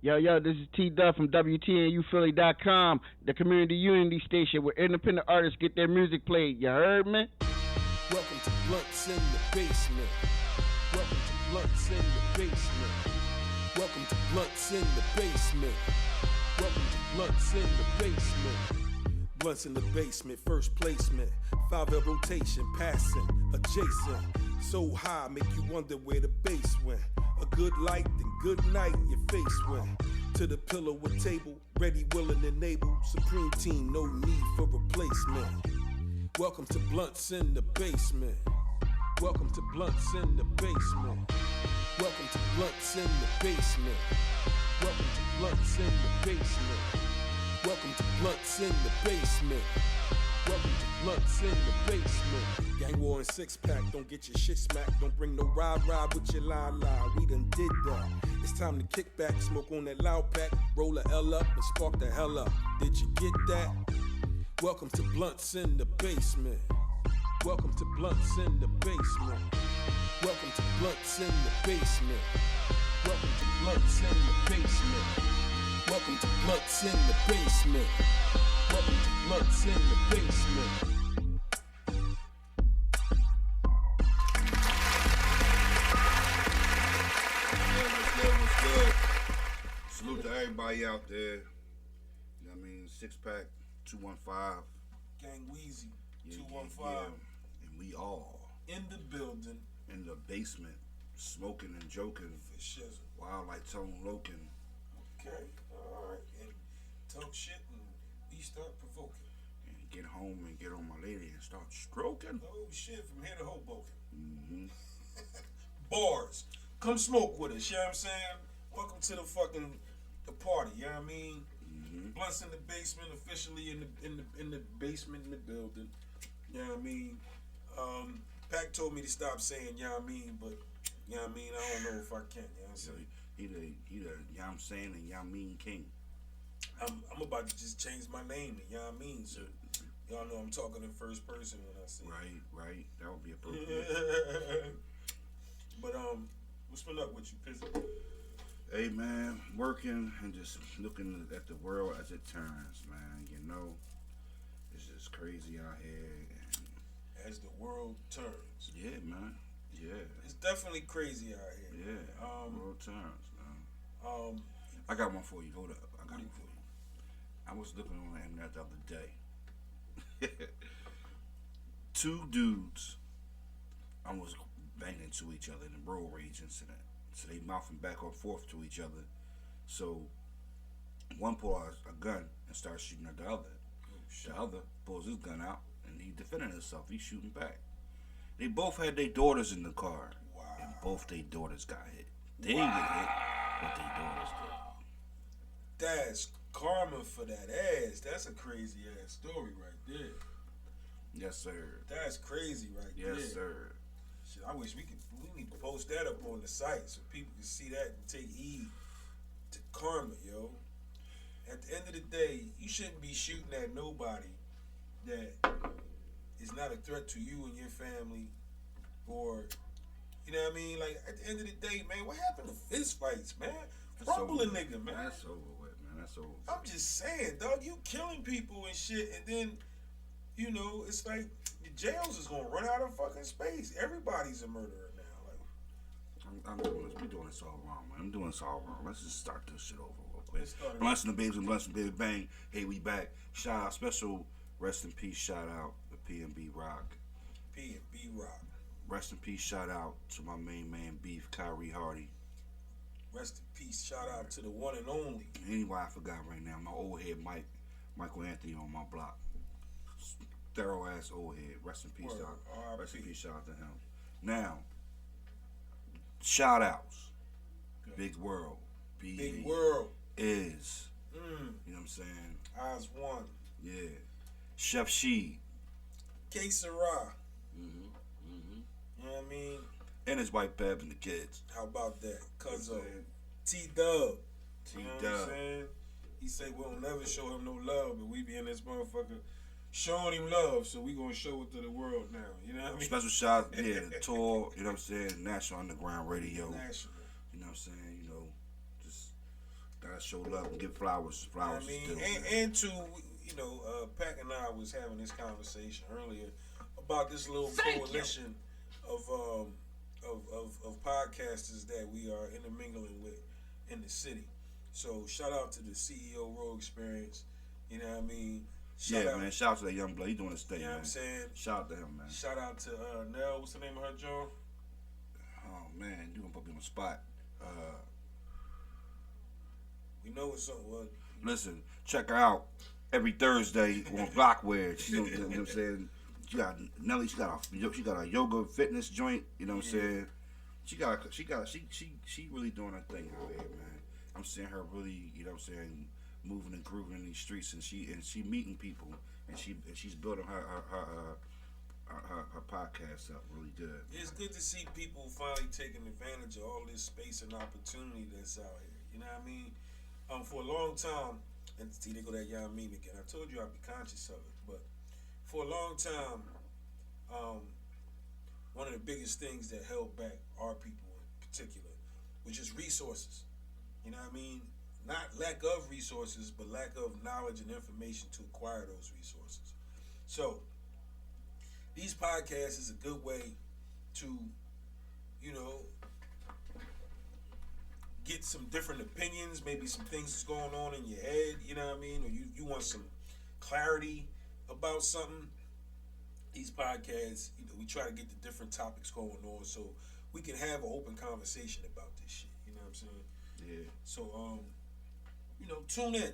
Yo, this is T Duff from WTNUphilly.com, the community unity station where independent artists get their music played. You heard me? Welcome to Blunts in the Basement. Welcome to Blunts in the Basement. Welcome to Blunts in the Basement. Welcome to Blunts in the Basement. Blunts in the Basement, first placement. 5L rotation, passing, adjacent. So high, make you wonder where the bass went. A good light, then good night, your face went. To the pillow with table, ready, willing, and able. Supreme team, no need for replacement. Welcome to Blunts in the Basement. Welcome to Blunts in the Basement. Welcome to Blunts in the Basement. Welcome to Blunts in the Basement. Welcome to Blunts in the Basement. Welcome to Blunts in the Basement. Gang war and six pack, don't get your shit smacked. Don't bring no ride with your lie. We done did that. It's time to kick back, smoke on that loud pack, roll a L up and spark the hell up. Did you get that? Welcome to Blunts in the Basement. Welcome to Blunts in the Basement. Welcome to Blunts in the Basement. Welcome to Blunts in the Basement. Welcome to Blunts in the Basement. Welcome to Blunts in the Basement. What's good? Salute to everybody out there. You know what I mean? Six Pack, 215. Gang Weezy, Yeah, 215. yeah. And we all In the building. in the basement, smoking and joking. For shizzle. Wild like Tone Loken. Okay, alright. And talk shit and we start provoking. And get home and get on my lady and start stroking. Oh shit, from here to Hoboken. Mm-hmm. Bars. Come smoke with us, you know what I'm saying? Welcome to the party, you know what I mean? Mm-hmm. Blunts in the Basement, officially in the basement in the building. You know what I mean? Pac told me to stop saying, you know what I mean, but you know what I mean, I don't know if I can, you know what I'm So saying? he the you know what I'm saying, and y'all mean king. I'm about to just change my name, you know what I mean? So y'all know I'm talking in first person when I say Right. That would be appropriate. But what's been up with you, Pizzy? Hey man, working and just looking at the world as it turns, man. You know, it's just crazy out here. And As the world turns. yeah, man. Yeah. It's definitely crazy out here. Yeah. World turns, man. Um, I got one for you. Hold up. I got What one you for you. I was looking on the internet the other day. Two dudes almost banging into each other in a road rage incident. So they mouthing back and forth to each other. So one pulls out a gun and starts shooting at the other. The other pulls his gun out and he defending himself. He's shooting back. They both had their daughters in the car. Wow. And both their daughters got hit. They didn't get hit, but their daughters did. That's karma for that ass. That's a crazy ass story right there. Yes, sir. That's crazy right there. Yes, sir. Shit, I wish we need to post that up on the site so people can see that and take heed to karma, yo. At the end of the day, you shouldn't be shooting at nobody that is not a threat to you and your family, or you know what I mean. Like at the end of the day, man, what happened to fist fights, man? Rumble a nigga, man. That's over with, man. That's over with. I'm just saying, dog. You killing people and shit, and then you know it's like the jails is gonna run out of fucking space. Everybody's a murderer now. Like I'm doing this. We doing this all wrong, man. I'm doing this all wrong. Let's just start this shit over real quick. Let's start it. Blunts in the Babes and Blunts in the Baby Bang. Hey, we back. Shout out, special rest in peace. Shout out to P&B Rock. P&B Rock. Rest in peace. Shout out to my main man Beef, Kyrie Hardy. Rest in peace. Shout out to the one and only. Anyway, I forgot right now. My old head Michael Anthony on my block. Thorough ass old head. Rest in peace, Word. dog. R.I.P. Rest in peace. Shout out to him. Now, shout outs. Okay. Big World. Big World. Is. Mm. You know what I'm saying? Eyes one. Yeah. Chef She. K Sarah. Mm-hmm. You know what I mean? And his wife Peb and the kids. How about that? Cuz You know of what I'm T-Dub. T You know what I'm Dub. saying? He say we'll never show him no love, but we be in this motherfucker showing him love, so we gonna show it to the world now. You know what I mean? Special shout, yeah, the tour, you know what I'm saying? National Underground Radio. National. You know what I'm saying? You know, just gotta show love and give flowers. You know Flowers what I is mean, due, man. and to Pac and I was having this conversation earlier about this little coalition of podcasters that we are intermingling with in the city. So shout out to the CEO Road Experience. You know what I mean? Shout out, man. Shout out to that young blood. He doing his thing, you know man. what I'm saying? Shout out to him, man. Shout out to Nell. What's the name of her, Joe? Oh man, you gonna put me on the spot. We know it's something. Well, Listen, check her out every Thursday on Blockware. You know what I'm saying? She got Nelly. She got a yoga fitness joint. You know what I'm saying? She really doing her thing out here, man. I'm seeing her really, you know what I'm saying, moving and grooving in these streets, and she meeting people, and she's building her podcast up really good. It's good to see people finally taking advantage of all this space and opportunity that's out here. You know what I mean? For a long time, and see, they go that young meme again. I told you I'd be conscious of it, but for a long time, one of the biggest things that held back our people in particular was just resources. You know what I mean? Not lack of resources, but lack of knowledge and information to acquire those resources. So, these podcasts is a good way to, get some different opinions, maybe some things that's going on in your head, you know what I mean? Or you want some clarity about something. These podcasts, we try to get the different topics going on so we can have an open conversation about this shit, you know what I'm saying? Yeah. So, tune in,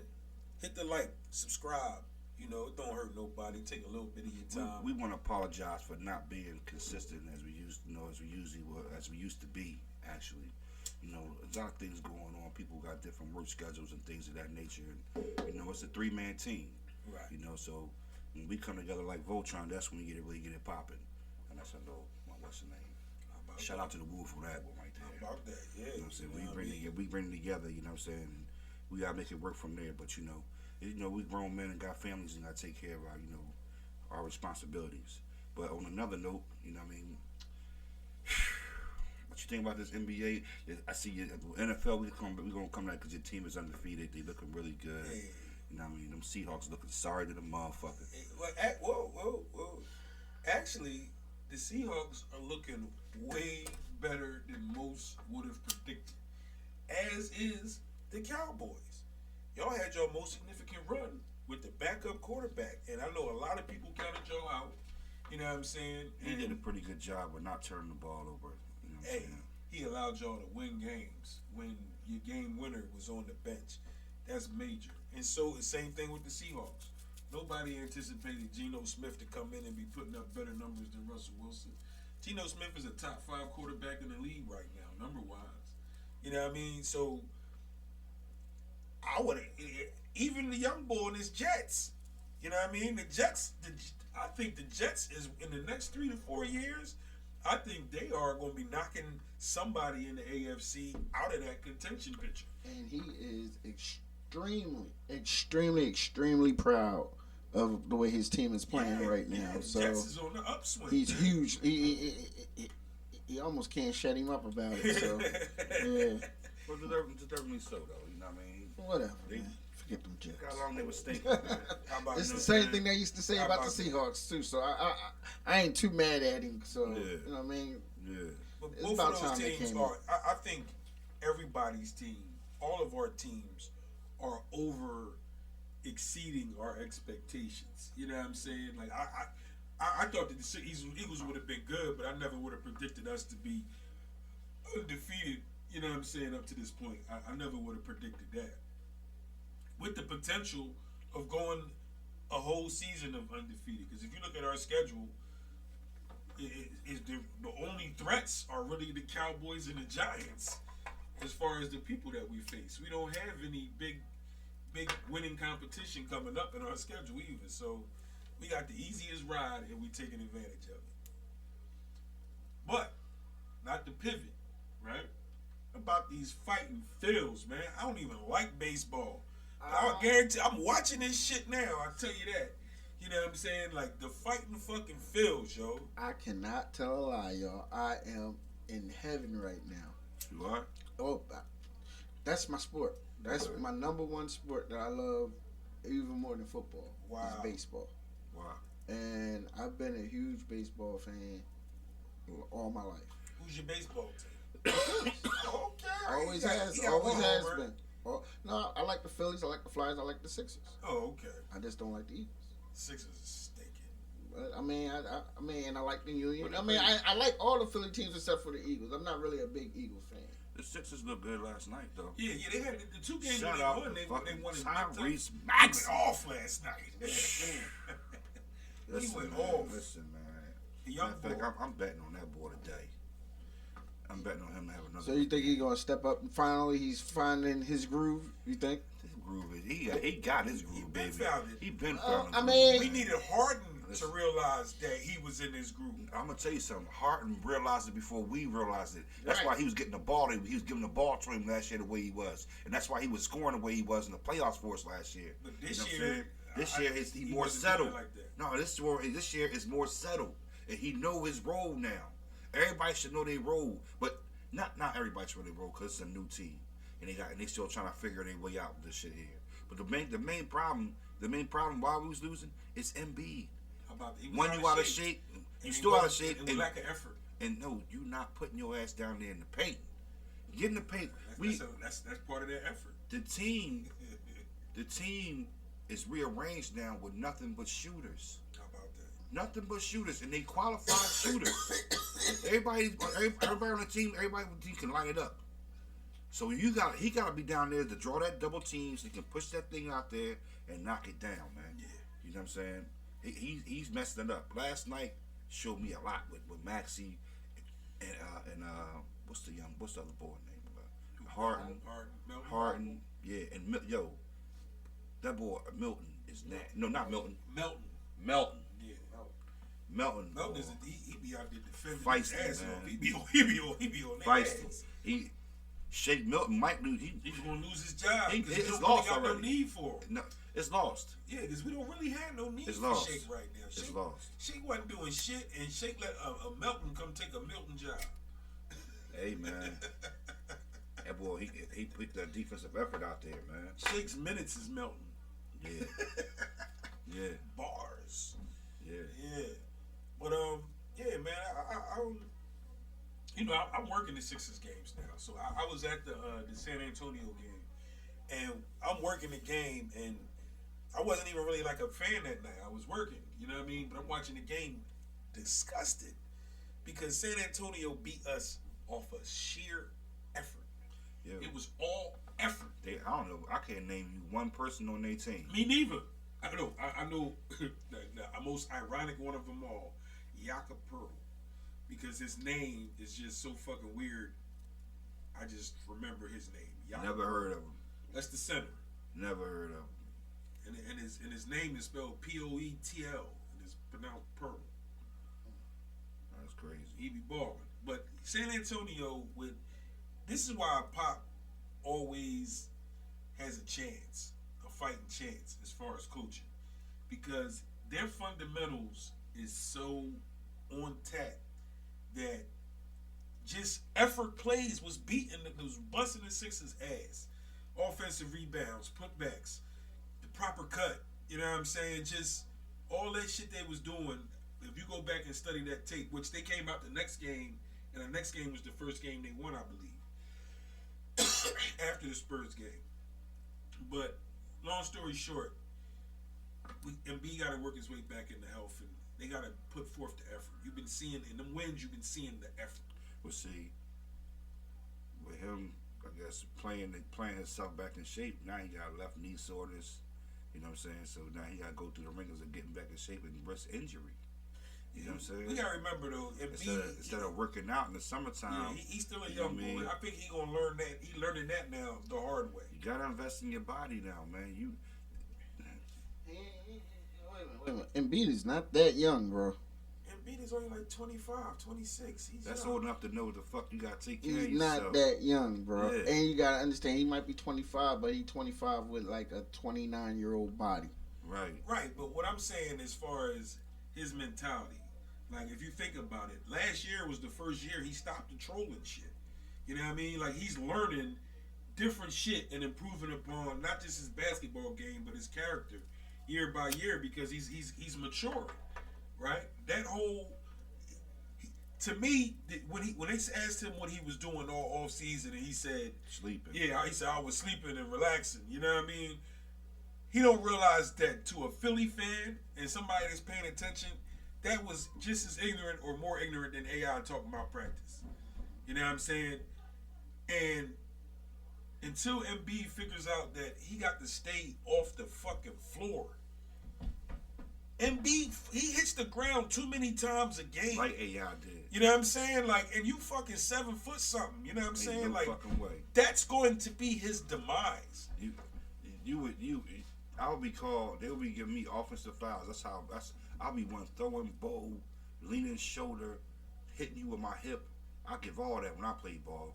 hit the like, subscribe. It don't hurt nobody. Take a little bit of your time. We want to apologize for not being consistent as we used to be. Actually, a lot of things going on. People got different work schedules and things of that nature, and it's a 3-man team. Right. So when we come together like Voltron, that's when we really get it popping. And that's a little, what's the name? Shout out to the Wolf for that one right there. How about that? Yeah. You know what I'm saying? We bring it together. You know what I'm saying? And we gotta make it work from there. But we grown men and got families and gotta take care of our responsibilities. But on another note, you know what I mean? What you think about this NBA? I see you NFL. We're gonna come back because your team is undefeated. They looking really good. Hey. You know what I mean? Them Seahawks looking sorry to the motherfucker. Whoa. Actually, the Seahawks are looking way better than most would have predicted. As is the Cowboys. Y'all had your most significant run with the backup quarterback, and I know a lot of people counted y'all out. You know what I'm saying? He did a pretty good job of not turning the ball over. You know what I'm saying? He allowed y'all to win games when your game winner was on the bench. That's major. And so the same thing with the Seahawks. Nobody anticipated Geno Smith to come in and be putting up better numbers than Russell Wilson. Geno Smith is a top 5 quarterback in the league right now, number-wise. You know what I mean? So I would even the young boy in his Jets. You know what I mean? The Jets. I think the Jets is in the next 3 to 4 years. I think they are going to be knocking somebody in the AFC out of that contention picture. And he is extremely proud of the way his team is playing right now. So Jets is on the upswing. he's huge. He almost can't shut him up about it. So yeah, Well, deservedly so, though. You know what I mean? whatever. Man. Forget them Jets. How long they was thinking, man. How about It's the them, same man? thing they used to say How about the about that? Seahawks too. So I ain't too mad at him. So Yeah. you know what I mean. Yeah. But It's both about of those time they teams came are. I think everybody's team, all of our teams, are over exceeding our expectations. You know what I'm saying? Like I thought that the Eagles would have been good, but I never would have predicted us to be undefeated. You know what I'm saying? Up to this point, I never would have predicted that. With the potential of going a whole season of undefeated, because if you look at our schedule, the only threats are really the Cowboys and the Giants as far as the people that we face. We don't have any big winning competition coming up in our schedule either. So we got the easiest ride and we taking advantage of it. But not to pivot, right? About these fighting Phils, man. I don't even like baseball. I guarantee I'm watching this shit now, I tell you that. You know what I'm saying? Like the fighting fucking Phils, yo. I cannot tell a lie, y'all. I am in heaven right now. You are? Oh, That's my sport. That's Okay. my number one sport that I love even more than football. Wow. Is baseball. Wow. And I've been a huge baseball fan all my life. Who's your baseball team? Okay. Always He has got one homer. been. No, I like the Phillies, I like the Flyers, I like the Sixers. Oh, okay. I just don't like the Eagles. Sixers is stinking. But, I mean, and I like the Union. What I mean, I like all the Philly teams except for the Eagles. I'm not really a big Eagles fan. The Sixers looked good last night, though. Yeah, they had the two games Shout they out won. to They fucking won in Tyrese He Maxey. went off last night. Listen, went man, off. Listen, man. The young Matter of fact, boy. I'm betting on that boy today. I'm betting on him to have another. So you think he's gonna step up and finally he's finding his groove? You think? His groove is he got his groove, He been baby. found it. He been found. I the mean- groove, We man. needed Harden to Listen. realize that he was in his groove. I'm gonna tell you something. Harden realized it before we realized it. That's Right. why he was getting the ball. He was giving the ball to him last year the way he was, and that's why he was scoring the way he was in the playoffs for us last year. But this You know what I'm year, saying? This year he's he more wasn't doing settled. it like that. No, this year is more settled, and he know his role now. Everybody should know their role, but not everybody should know their role because it's a new team, and they still trying to figure their way out with this shit here. But the main problem why we was losing is Embiid. How about he was When you out of shape, And you he still out of wasn't- shape, and with lack of effort. and no, you not putting your ass down there in the paint. Get in the paint. That's part of their effort. The team is rearranged now with nothing but shooters. How about that? Nothing but shooters, and they qualified shooters. Everybody on the team, everybody on the team can light it up. So he got to be down there to draw that double team so he can push that thing out there and knock it down, man. Yeah. You know what I'm saying? He's messing it up. Last night showed me a lot with Maxey and what's the other boy name? Harden, yeah, and that boy Milton is not Milton. Melton. Yeah. Melton Melton he be out there defending Feisty, his ass man. off. He be on their feisty. ass. He Shake Milton might lose. He's gonna lose his job He- because it's we don't lost really got no already. need for him. No, it's lost. Yeah, because we don't really have no need It's for lost. Shake right now. It's Shake, lost. Shake wasn't doing shit, and Shake let a Melton come take a Milton job. Hey man, that boy he put that defensive effort out there, man. Shake's minutes is Melton. Yeah, yeah, Bars. yeah. Yeah. But yeah, man, I'm working the Sixers games now. So I was at the San Antonio game, and I'm working the game, and I wasn't even really like a fan that night. I was working, you know what I mean? But I'm watching the game, disgusted, because San Antonio beat us off of sheer effort. Yeah. It was all effort. I don't know. I can't name you one person on their team. Me neither. I know. I know the most ironic one of them all, Jakob Pearl, because his name is just so fucking weird. I just remember his name. Jakob Never Pearl. heard of him. That's the center, Never heard of him. and his name is spelled Poetl, and it's pronounced Pearl. That's crazy. He be balling. But San Antonio this is why Pop always has a chance, a fighting chance as far as coaching, because their fundamentals is so on tap that just effort plays was busting the Sixers' ass. Offensive rebounds, putbacks, the proper cut. You know what I'm saying? Just all that shit they was doing. If you go back and study that tape, which they came out the next game, and the next game was the first game they won, I believe, after the Spurs game. But long story short, Embiid got to work his way back into health, and they got to put forth the effort. You've been seeing in them wins, you've been seeing the effort. We'll see. With him, I guess playing himself back in shape. Now he got left knee soreness. You know what I'm saying? So now he got to go through the ringers of getting back in shape and wrist injury. You know what I'm saying? We gotta remember though, Instead of working out in the summertime, he's still a you know young what I mean? boy. I think he gonna learn that. He learning that now the hard way. you gotta invest in your body now, man. Wait a minute. Embiid is not that young, bro. Embiid is only like 25, 26. That's young. old enough to know what the fuck you gotta take care of He's yourself. not that young, bro. Yeah. And you gotta understand, he might be 25, but he's 25 with like a 29-year-old body. Right. Right, but what I'm saying as far as his mentality, like if you think about it, last year was the first year he stopped the trolling shit. You know what I mean? Like he's learning different shit and improving upon not just his basketball game but his character year by year because he's maturing, right? That whole to me when they asked him what he was doing all off season and he said Sleeping. yeah, he said I was sleeping and relaxing. You know what I mean? He don't realize that to a Philly fan and somebody that's paying attention, that was just as ignorant or more ignorant than AI talking about practice. You know what I'm saying? And until Embiid figures out that he got to stay off the fucking floor, Embiid, he hits the ground too many times a game. Like AI did. You know what I'm saying? Like, and you fucking 7 foot something. You know what I'm saying? No Like, fucking way. that's going to be his demise. I would be called. They would be giving me offensive fouls. I'll be one throwing bowl, leaning shoulder, hitting you with my hip. I give all that when I play ball.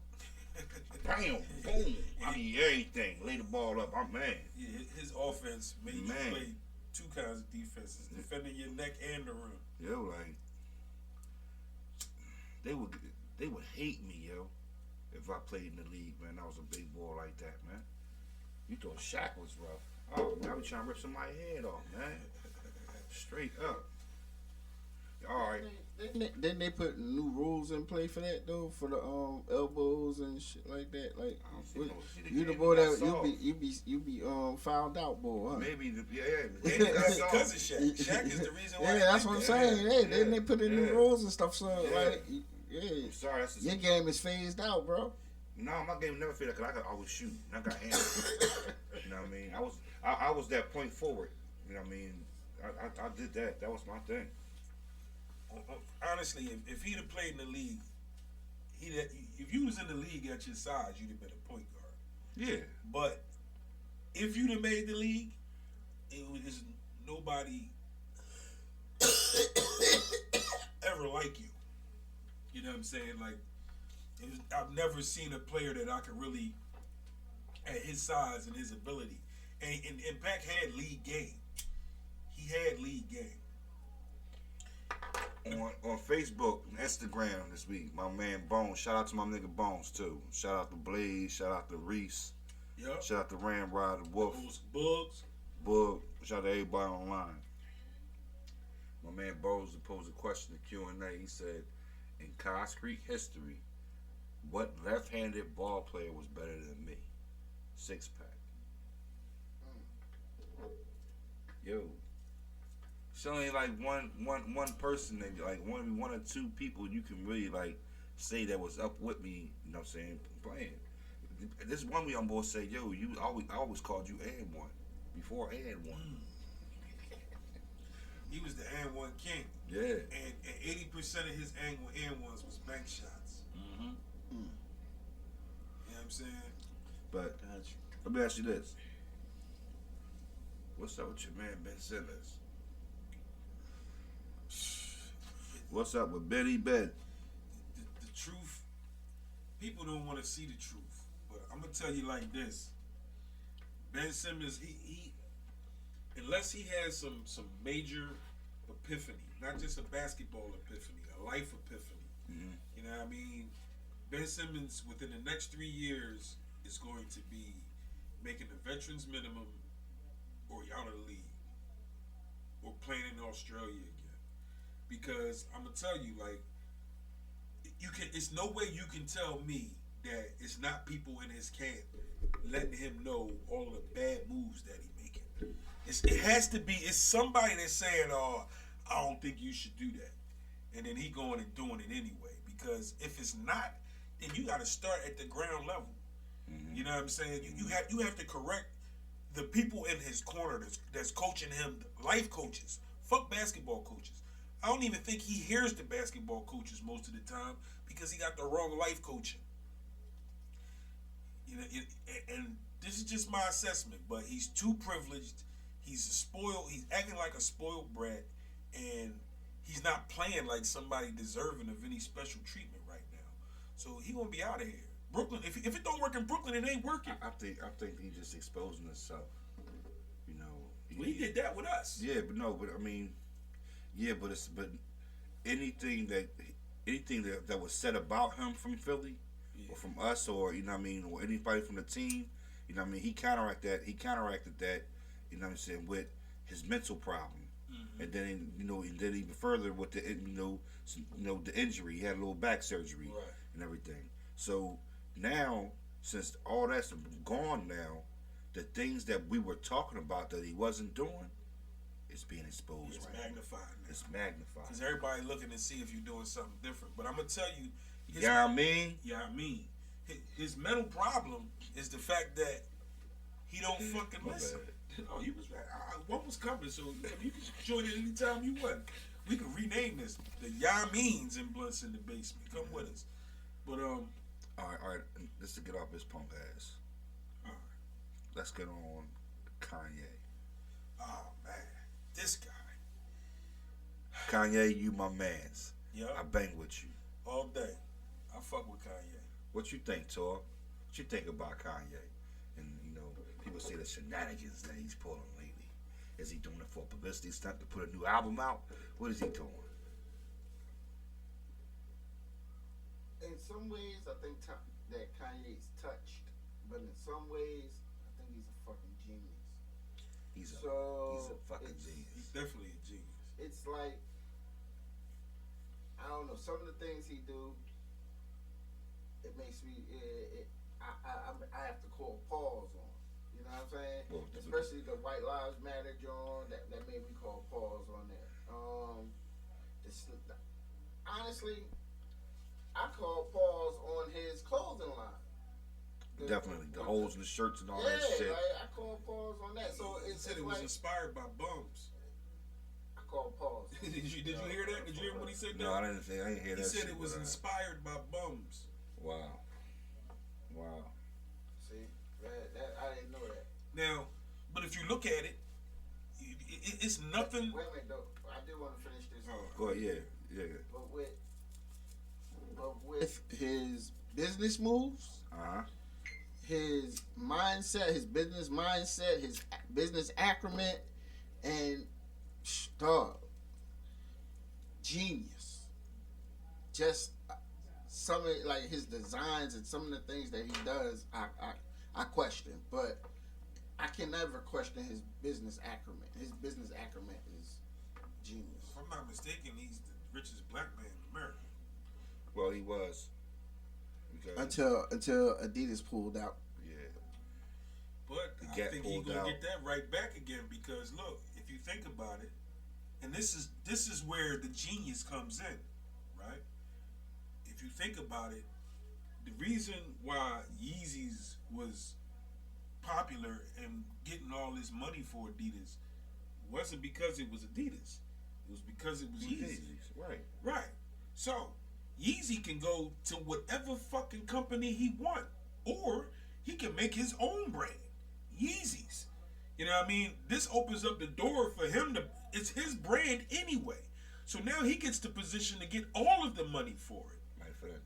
Bam, boom. I mean everything. Lay the ball up. I'm mad. Yeah, his offense made you play two kinds of defenses: defending your neck and the rim. Yo, like they would hate me, yo, if I played in the league, man. I was a big boy like that, man. You thought Shaq was rough. Oh, now we trying to rip somebody's head off, man. Straight up. All right. Didn't they put new rules in play for that though? For the elbows and shit like that. Like you the boy that you be fouled out, boy. Huh? Maybe Because of Shaq. Shaq is the reason why. Yeah, that's what I'm saying. Hey, didn't they put in new rules and stuff? So like, I'm sorry, your game is phased out, bro. No, my game never faded because I could always shoot. And I got hands. You know what I mean? I was that point forward. You know what I mean? I did that. That was my thing. Honestly, if he'd have played in the league, if you was in the league at your size, you'd have been a point guard. Yeah. But if you'd have made the league, it was nobody ever like you. You know what I'm saying? Like, I've never seen a player that I could really, at his size and his ability, and Pac had league game. He had league game. On Facebook and Instagram this week, my man Bones. Shout out to my nigga Bones too. Shout out to Blaze. Shout out to Reese. Yep. Shout out to Ramrod, the Wolf. Bugs. Bug. Shout out to everybody online. My man Bones posed a question to Q&A. He said, in Cox Creek history, what left-handed ball player was better than me? Six pack. Yo. It's only like one person, maybe like one or two people you can really like say that was up with me. You know what I'm saying? Playing. This one we on board say, yo, I always called you and one before and one. He was the and one king. Yeah. And 80% of his and ones was bank shots. Mm-hmm. You know what I'm saying? But let me ask you this: what's up with your man Ben Simmons? What's up with Benny Ben? The truth, people don't want to see the truth, but I'm gonna tell you like this: Ben Simmons, he unless he has some major epiphany, not just a basketball epiphany, a life epiphany. Mm-hmm. You know what I mean? Ben Simmons, within the next 3 years, is going to be making the veterans minimum, or out of the league, or playing in Australia again. Because I'm gonna tell you, like, it's no way you can tell me that it's not people in his camp letting him know all of the bad moves that he making. It has to be. It's somebody that's saying, "Oh, I don't think you should do that," and then he going and doing it anyway. Because if it's not, then you got to start at the ground level. Mm-hmm. You know what I'm saying? You have to correct the people in his corner that's coaching him, life coaches. Fuck basketball coaches. I don't even think he hears the basketball coaches most of the time because he got the wrong life coaching. You know, and this is just my assessment, but he's too privileged. He's spoiled. He's acting like a spoiled brat, and he's not playing like somebody deserving of any special treatment right now. So he gonna be out of here. Brooklyn. If it don't work in Brooklyn, it ain't working. I think he's just exposing himself. You know, he did that with us. Yeah, but I mean, yeah, but anything that was said about him from Philly or from us, or you know what I mean, or anybody from the team. You know what I mean. He counteracted that. You know what I'm saying, with his mental problem. And then and then even further with the the injury, he had a little back surgery and everything. So now, since all that's gone now, the things that we were talking about that he wasn't doing, it's being exposed. It's magnified now. It's magnified. Because everybody looking to see if you're doing something different. But I'm gonna tell you, I mean, his mental problem is the fact that he don't fucking listen. Oh, he was one was coming, so you can join it anytime you want. We can rename this the Yamins and Blunts in the Basement. Come with us. But all right. Just to get off his punk ass. All right. Let's get on Kanye. Oh man, this guy. Kanye, you my mans. Yeah. I bang with you all day. I fuck with Kanye. What you think, Tor? What you think about Kanye? And people say the shenanigans that he's pulling lately. Is he doing it for publicity stunt to put a new album out? What is he doing? In some ways, I think that Kanye's touched, but in some ways, I think he's a fucking genius. He's a fucking genius. He's definitely a genius. It's like, I don't know, some of the things he do, it makes me, I have to call pause on. You know what I'm saying? Well, especially the White Lives Matter John, that made me call pause on that. Honestly, I call pause on his clothing line. Definitely, the holes in the shirts and all that shit. Like, I call pause on that. So He said it was inspired by bums. I call pause. Did you hear that? Did you hear what he said? No, I didn't hear that. He said shit, it was inspired by bums. Wow. See, that I didn't know that. Now, but if you look at it, it's nothing. Wait a minute, though. I did want to finish this. Go ahead, yeah. But with his business moves, his mindset, his business mindset, his business acumen, and genius. Just some of like his designs and some of the things that he does, I question, but I can never question his business acumen. His business acumen is genius. If I'm not mistaken, he's the richest black man in America. Well, he was. Until Adidas pulled out. Yeah. But I think he's gonna get that right back again because look, if you think about it, and this is where the genius comes in, right? If you think about it, the reason why Yeezys was popular and getting all this money for Adidas wasn't because it was Adidas. It was because it was Yeezy. Right. So Yeezy can go to whatever fucking company he want, or he can make his own brand, Yeezys. You know what I mean? This opens up the door for him it's his brand anyway. So now he gets the position to get all of the money for it. My friend,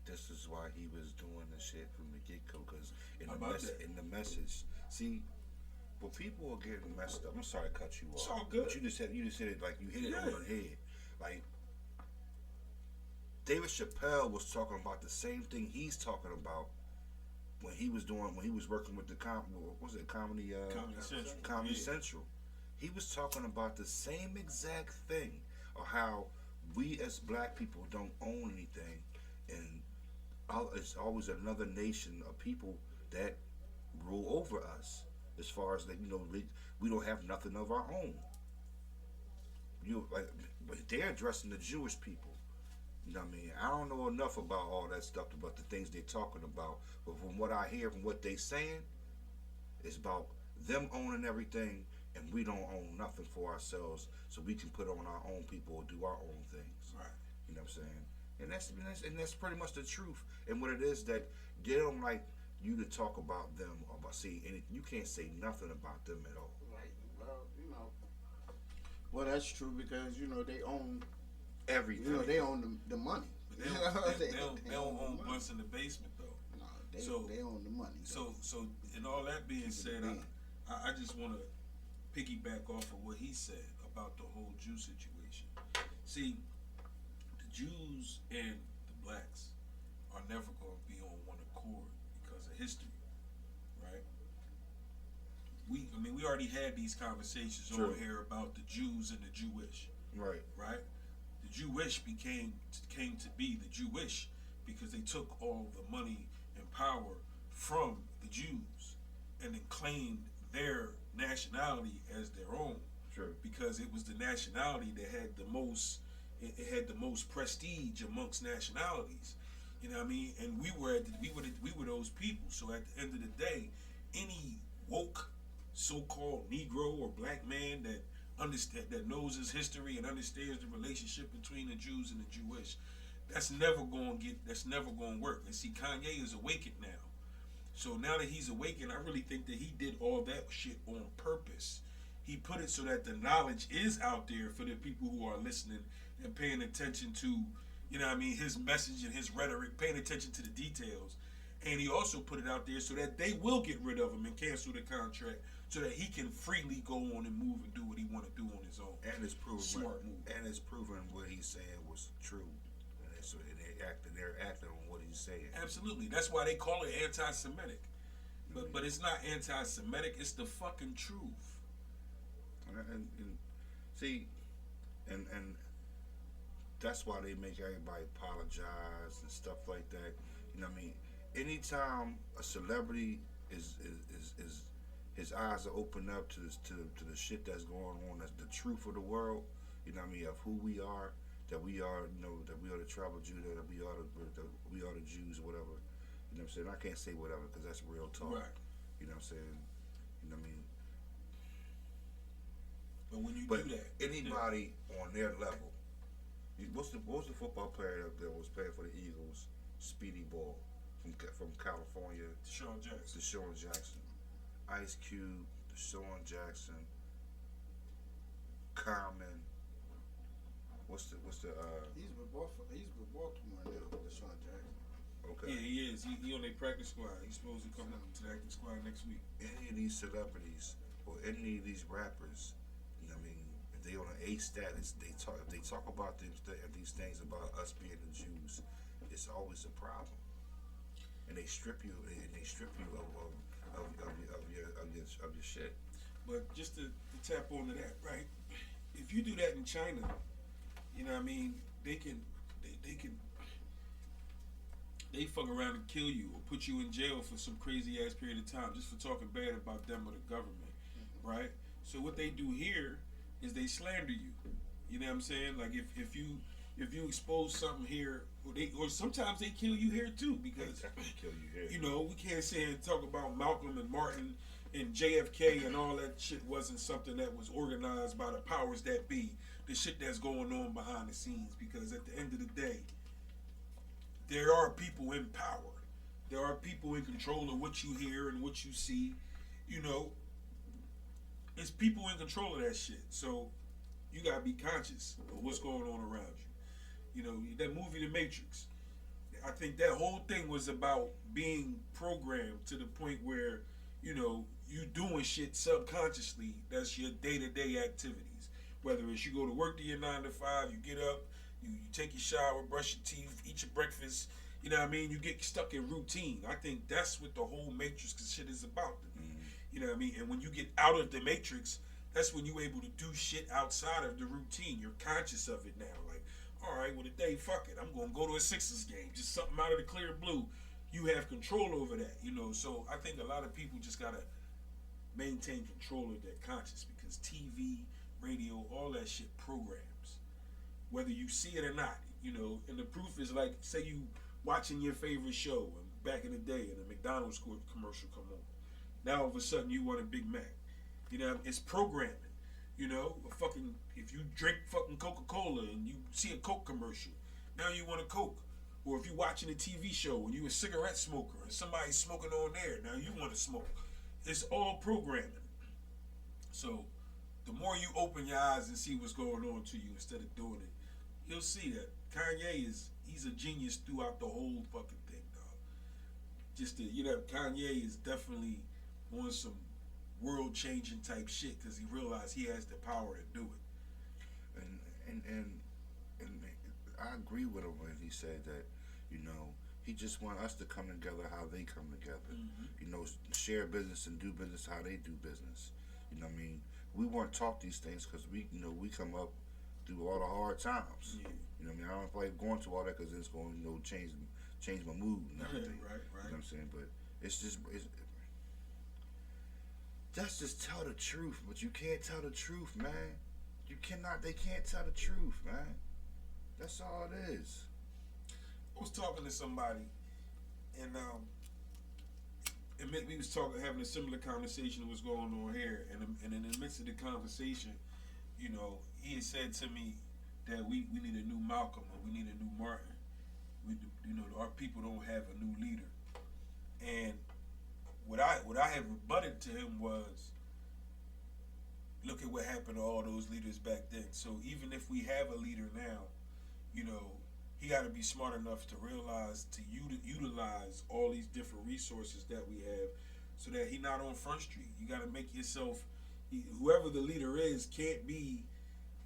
this is why he was doing the shit from the get-go, because in the message, see, well, people are getting messed up. I'm sorry to cut you off. It's all good. But you just said it like you hit it on the head. Like, David Chappelle was talking about the same thing he's talking about when he was working with the Comedy Central. Comedy Central. He was talking about the same exact thing of how we as black people don't own anything, and it's always another nation of people that rule over us. As far as we don't have nothing of our own. But they're addressing the Jewish people. You know what I mean? I don't know enough about all that stuff, about the things they're talking about. But from what I hear, from what they're saying, it's about them owning everything, and we don't own nothing for ourselves, so we can put on our own people or do our own things. Right. You know what I'm saying? And that's pretty much the truth. And what it is that they don't like you to talk about them or about you can't say nothing about them at all. Right. Well, that's true because they own everything. They own the money. But they don't own Blunts in the Basement though. No, they own the money. So and all that being said, I just want to piggyback off of what he said about the whole Jew situation. See, the Jews and the blacks are never going to be on one accord because of history, right? We already had these conversations True. over here about the Jews and the Jewish, Right. right? The Jewish came to be the Jewish because they took all the money and power from the Jews and then claimed their nationality as their own True. because it was the nationality that had the most it had the most prestige amongst nationalities. You know what I mean? And we were those people. So at the end of the day, any woke so-called Negro or black man that knows his history and understands the relationship between the Jews and the Jewish, that's never going to work. And see, Kanye is awakened now. So now that he's awakened, I really think that he did all that shit on purpose. He put it so that the knowledge is out there for the people who are listening and paying attention to, you know what I mean, his message and his rhetoric, paying attention to the details. And he also put it out there so that they will get rid of him and cancel the contract so that he can freely go on and move and do what he want to do on his own. And it's proven. Smart move. And it's proven what he's saying was true. And so they're acting on what he's saying. Absolutely. That's why they call it anti-Semitic. But it's not anti-Semitic. It's the fucking truth. And see, and that's why they make everybody apologize and stuff like that. You know what I mean? Anytime a celebrity is his eyes are opened up to the shit that's going on, that's the truth of the world. You know what I mean? Of who we are, that we are, that we are the tribe of Judah, that we are the Jews, whatever. You know what I'm saying? I can't say whatever because that's real talk. Right. You know what I'm saying? You know what I mean? But when you But do that, anybody on their level, what was the football player that was playing for the Eagles? Speedy Ball from California. Deshaun Jackson. Deshaun Jackson, Ice Cube, Deshaun Jackson, Common. What's the He's with Baltimore now, Deshaun Jackson. okay? Yeah, he is. He on their practice squad. He's supposed to come to the active squad next week. Any of these celebrities or any of these rappers, you know what I mean, if they on an A status, they talk about these things about us being the Jews, it's always a problem. And they strip you of your shit. But just to tap onto that, right? If you do that in China, you know what I mean, they fuck around and kill you or put you in jail for some crazy ass period of time just for talking bad about them or the government, right? So what they do here is they slander you. You know what I'm saying? Like if you expose something here, or sometimes they kill you here too because Kill you here. you know, we can't say and talk about Malcolm and Martin and JFK and all that shit wasn't something that was organized by the powers that be. The shit that's going on behind the scenes, because at the end of the day, there are people in power. There are people in control of what you hear and what you see. You know, it's people in control of that shit. So you gotta be conscious of what's going on around you. You know, that movie, The Matrix, I think that whole thing was about being programmed to the point where, you know, you doing shit subconsciously. That's your day-to-day activities. Whether it's you go to work to your 9 to 5, you get up, you take your shower, brush your teeth, eat your breakfast. You know what I mean? You get stuck in routine. I think that's what the whole Matrix shit is about to me. You know what I mean? And when you get out of the Matrix, that's when you're able to do shit outside of the routine. You're conscious of it now. Like, all right, well, today, fuck it. I'm going to go to a Sixers game. Just something out of the clear blue. You have control over that, you know. So I think a lot of people just got to maintain control of their conscience, because TV, radio, all that shit programs, whether you see it or not, you know. And the proof is, like, say you watching your favorite show and back in the day and a McDonald's commercial come on. Now all of a sudden you want a Big Mac. You know, it's programming. You know, if you drink fucking Coca-Cola and you see a Coke commercial, now you want a Coke. Or if you're watching a TV show and you're a cigarette smoker and somebody's smoking on there, now you want to smoke. It's all programming. So the more you open your eyes and see what's going on to you instead of doing it, you'll see that Kanye he's a genius throughout the whole fucking thing, dog. Just Kanye is definitely on some world-changing type shit because he realized he has the power to do it. And I agree with him when he said that, you know, He just want us to come together how they come together. Mm-hmm. You know, share business and do business how they do business. You know what I mean? We weren't taught these things because we come up through all the hard times. Yeah. You know what I mean? I don't feel like going through all that because it's going to change my mood and everything. Right. You know what I'm saying? But it's just just tell the truth, but you can't tell the truth, man. They can't tell the truth, man. That's all it is. I was talking to somebody, and we was having a similar conversation that was going on here, and in the midst of the conversation, you know, he had said to me that we need a new Malcolm or we need a new Martin. Our people don't have a new leader, and what I had rebutted to him was, look at what happened to all those leaders back then. So even if we have a leader now, you know, he got to be smart enough to realize to utilize all these different resources that we have, so that he not on Front Street. You got to make yourself, whoever the leader is, can't be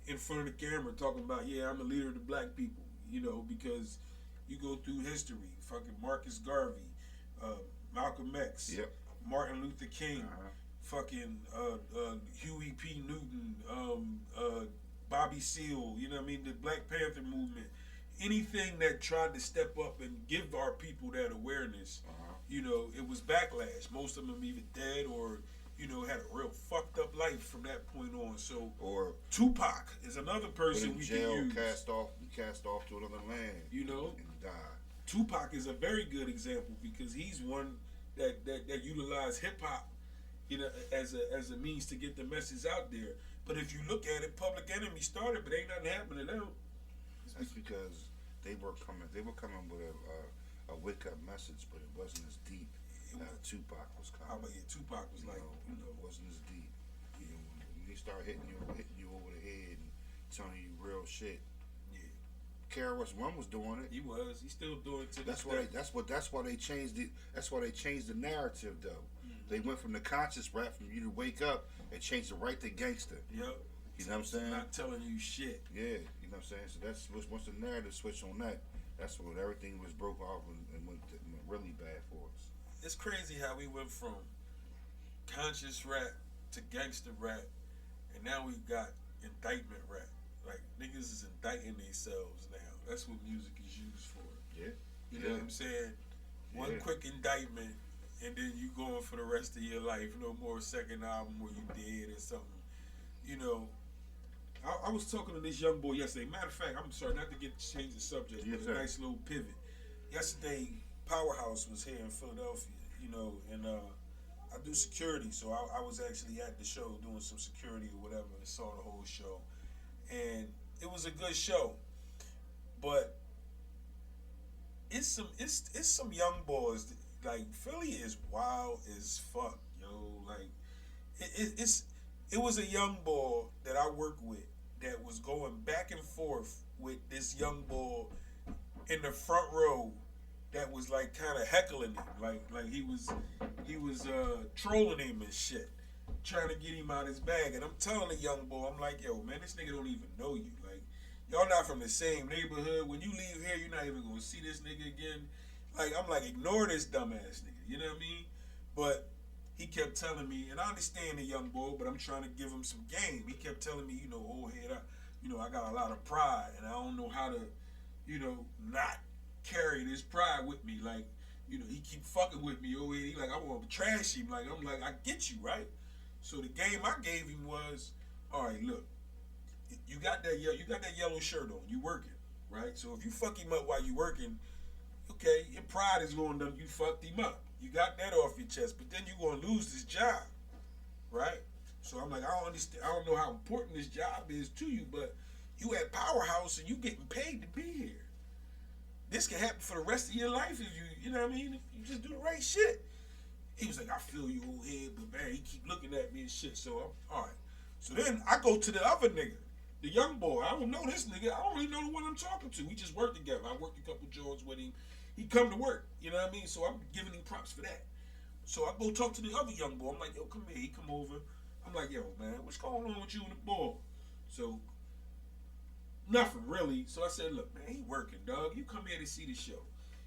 in front of the camera talking about, yeah, I'm the leader of the black people. You know, because you go through history, fucking Marcus Garvey, Malcolm X, Yep. Martin Luther King, Uh-huh. fucking Huey P. Newton, Bobby Seale, you know what I mean, the Black Panther movement, anything that tried to step up and give our people that awareness, Uh-huh. you know, it was backlash. Most of them either dead or, you know, had a real fucked up life from that point on. So Or Tupac is another put person in we jail, can use. cast off to another land. You know? And die. Tupac is a very good example because he's one that utilized hip hop, you know, as a means to get the message out there. But if you look at it, Public Enemy started, but ain't nothing happening now. That's because they were coming with a wake up message, but it wasn't as deep as Tupac was How coming. about Tupac was like, you know, it wasn't as deep. You know, when they start hitting you over the head and telling you real shit. yeah, KRS-One was doing it. he's still doing it to That's this why. day. That's why they changed it. That's why they changed the narrative, though. They went from the conscious rap, from you to wake up, and changed it right to gangster. Yep. You know what I'm saying? Not telling you shit. Yeah, you know what I'm saying. So that's once the narrative switched on that, that's when everything was broke off and went really bad for us. It's crazy how we went from conscious rap to gangster rap, and now we've got indictment rap. Like, niggas is indicting themselves now. That's what music is used for. Yeah. You know what I'm saying? One Yeah. quick indictment, and then you going for the rest of your life. No more second album where you dead or something. You know, I was talking to this young boy yesterday. Matter of fact, I'm sorry not to change the subject, Yes, but sir. a nice little pivot. Yesterday, Powerhouse was here in Philadelphia, you know, and I do security, so I was actually at the show doing some security or whatever, and saw the whole show, and it was a good show, but it's some young boys. Like, Philly is wild as fuck, yo. Like, it was a young boy that I work with that was going back and forth with this young boy in the front row that was like kind of heckling him, like he was trolling him and shit, trying to get him out his bag. And I'm telling the young boy, I'm like, yo, man, this nigga don't even know you. Like, y'all not from the same neighborhood. When you leave here, you're not even gonna see this nigga again. Like, I'm like, ignore this dumbass nigga. You know what I mean? But he kept telling me, and I understand the young boy, but I'm trying to give him some game. He kept telling me, you know, old head, I got a lot of pride, and I don't know how to, you know, not carry this pride with me. Like, you know, he keep fucking with me, old head. He like, I want to trash him. Like, I'm like, I get you, right? So the game I gave him was, all right, look, you got that yellow shirt on, you working, right? So if you fuck him up while you working, okay, your pride is going to, you fucked him up. You got that off your chest, but then you're going to lose this job, right? So I'm like, I don't understand. I don't know how important this job is to you, but you at Powerhouse and you getting paid to be here. This can happen for the rest of your life if you know what I mean? If you just do the right shit. He was like, I feel you, old head, but man, he keep looking at me and shit. So I'm, all right. So then I go to the other nigga, the young boy. I don't know this nigga. I don't really know the one I'm talking to. We just work together. I worked a couple jobs with him. He come to work, you know what I mean? So I'm giving him props for that. So I go talk to the other young boy. I'm like, yo, come here. He come over. I'm like, yo, man, what's going on with you and the boy? So, nothing really. So I said, look, man, he working, dog. You come here to see the show.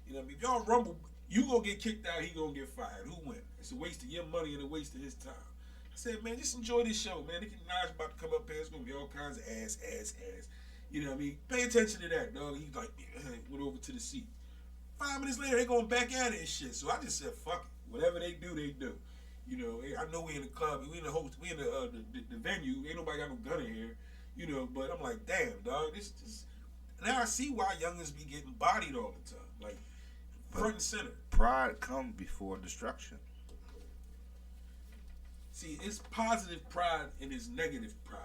You know what I mean? If y'all rumble, you gonna get kicked out, he gonna get fired. Who win? It's a waste of your money and a waste of his time. I said, man, just enjoy this show, man. Nicki Minaj about to come up here. It's gonna be all kinds of ass. You know what I mean? Pay attention to that, dog. He like went over to the seat. 5 minutes later, they going back at it and shit. So I just said, fuck it. Whatever they do, they do. You know, I know we in the club, we in the host, we in the venue. Ain't nobody got no gun in here. You know, but I'm like, damn, dog. This. Now I see why youngins be getting bodied all the time, like front and center. Pride comes before destruction. See, it's positive pride and it's negative pride,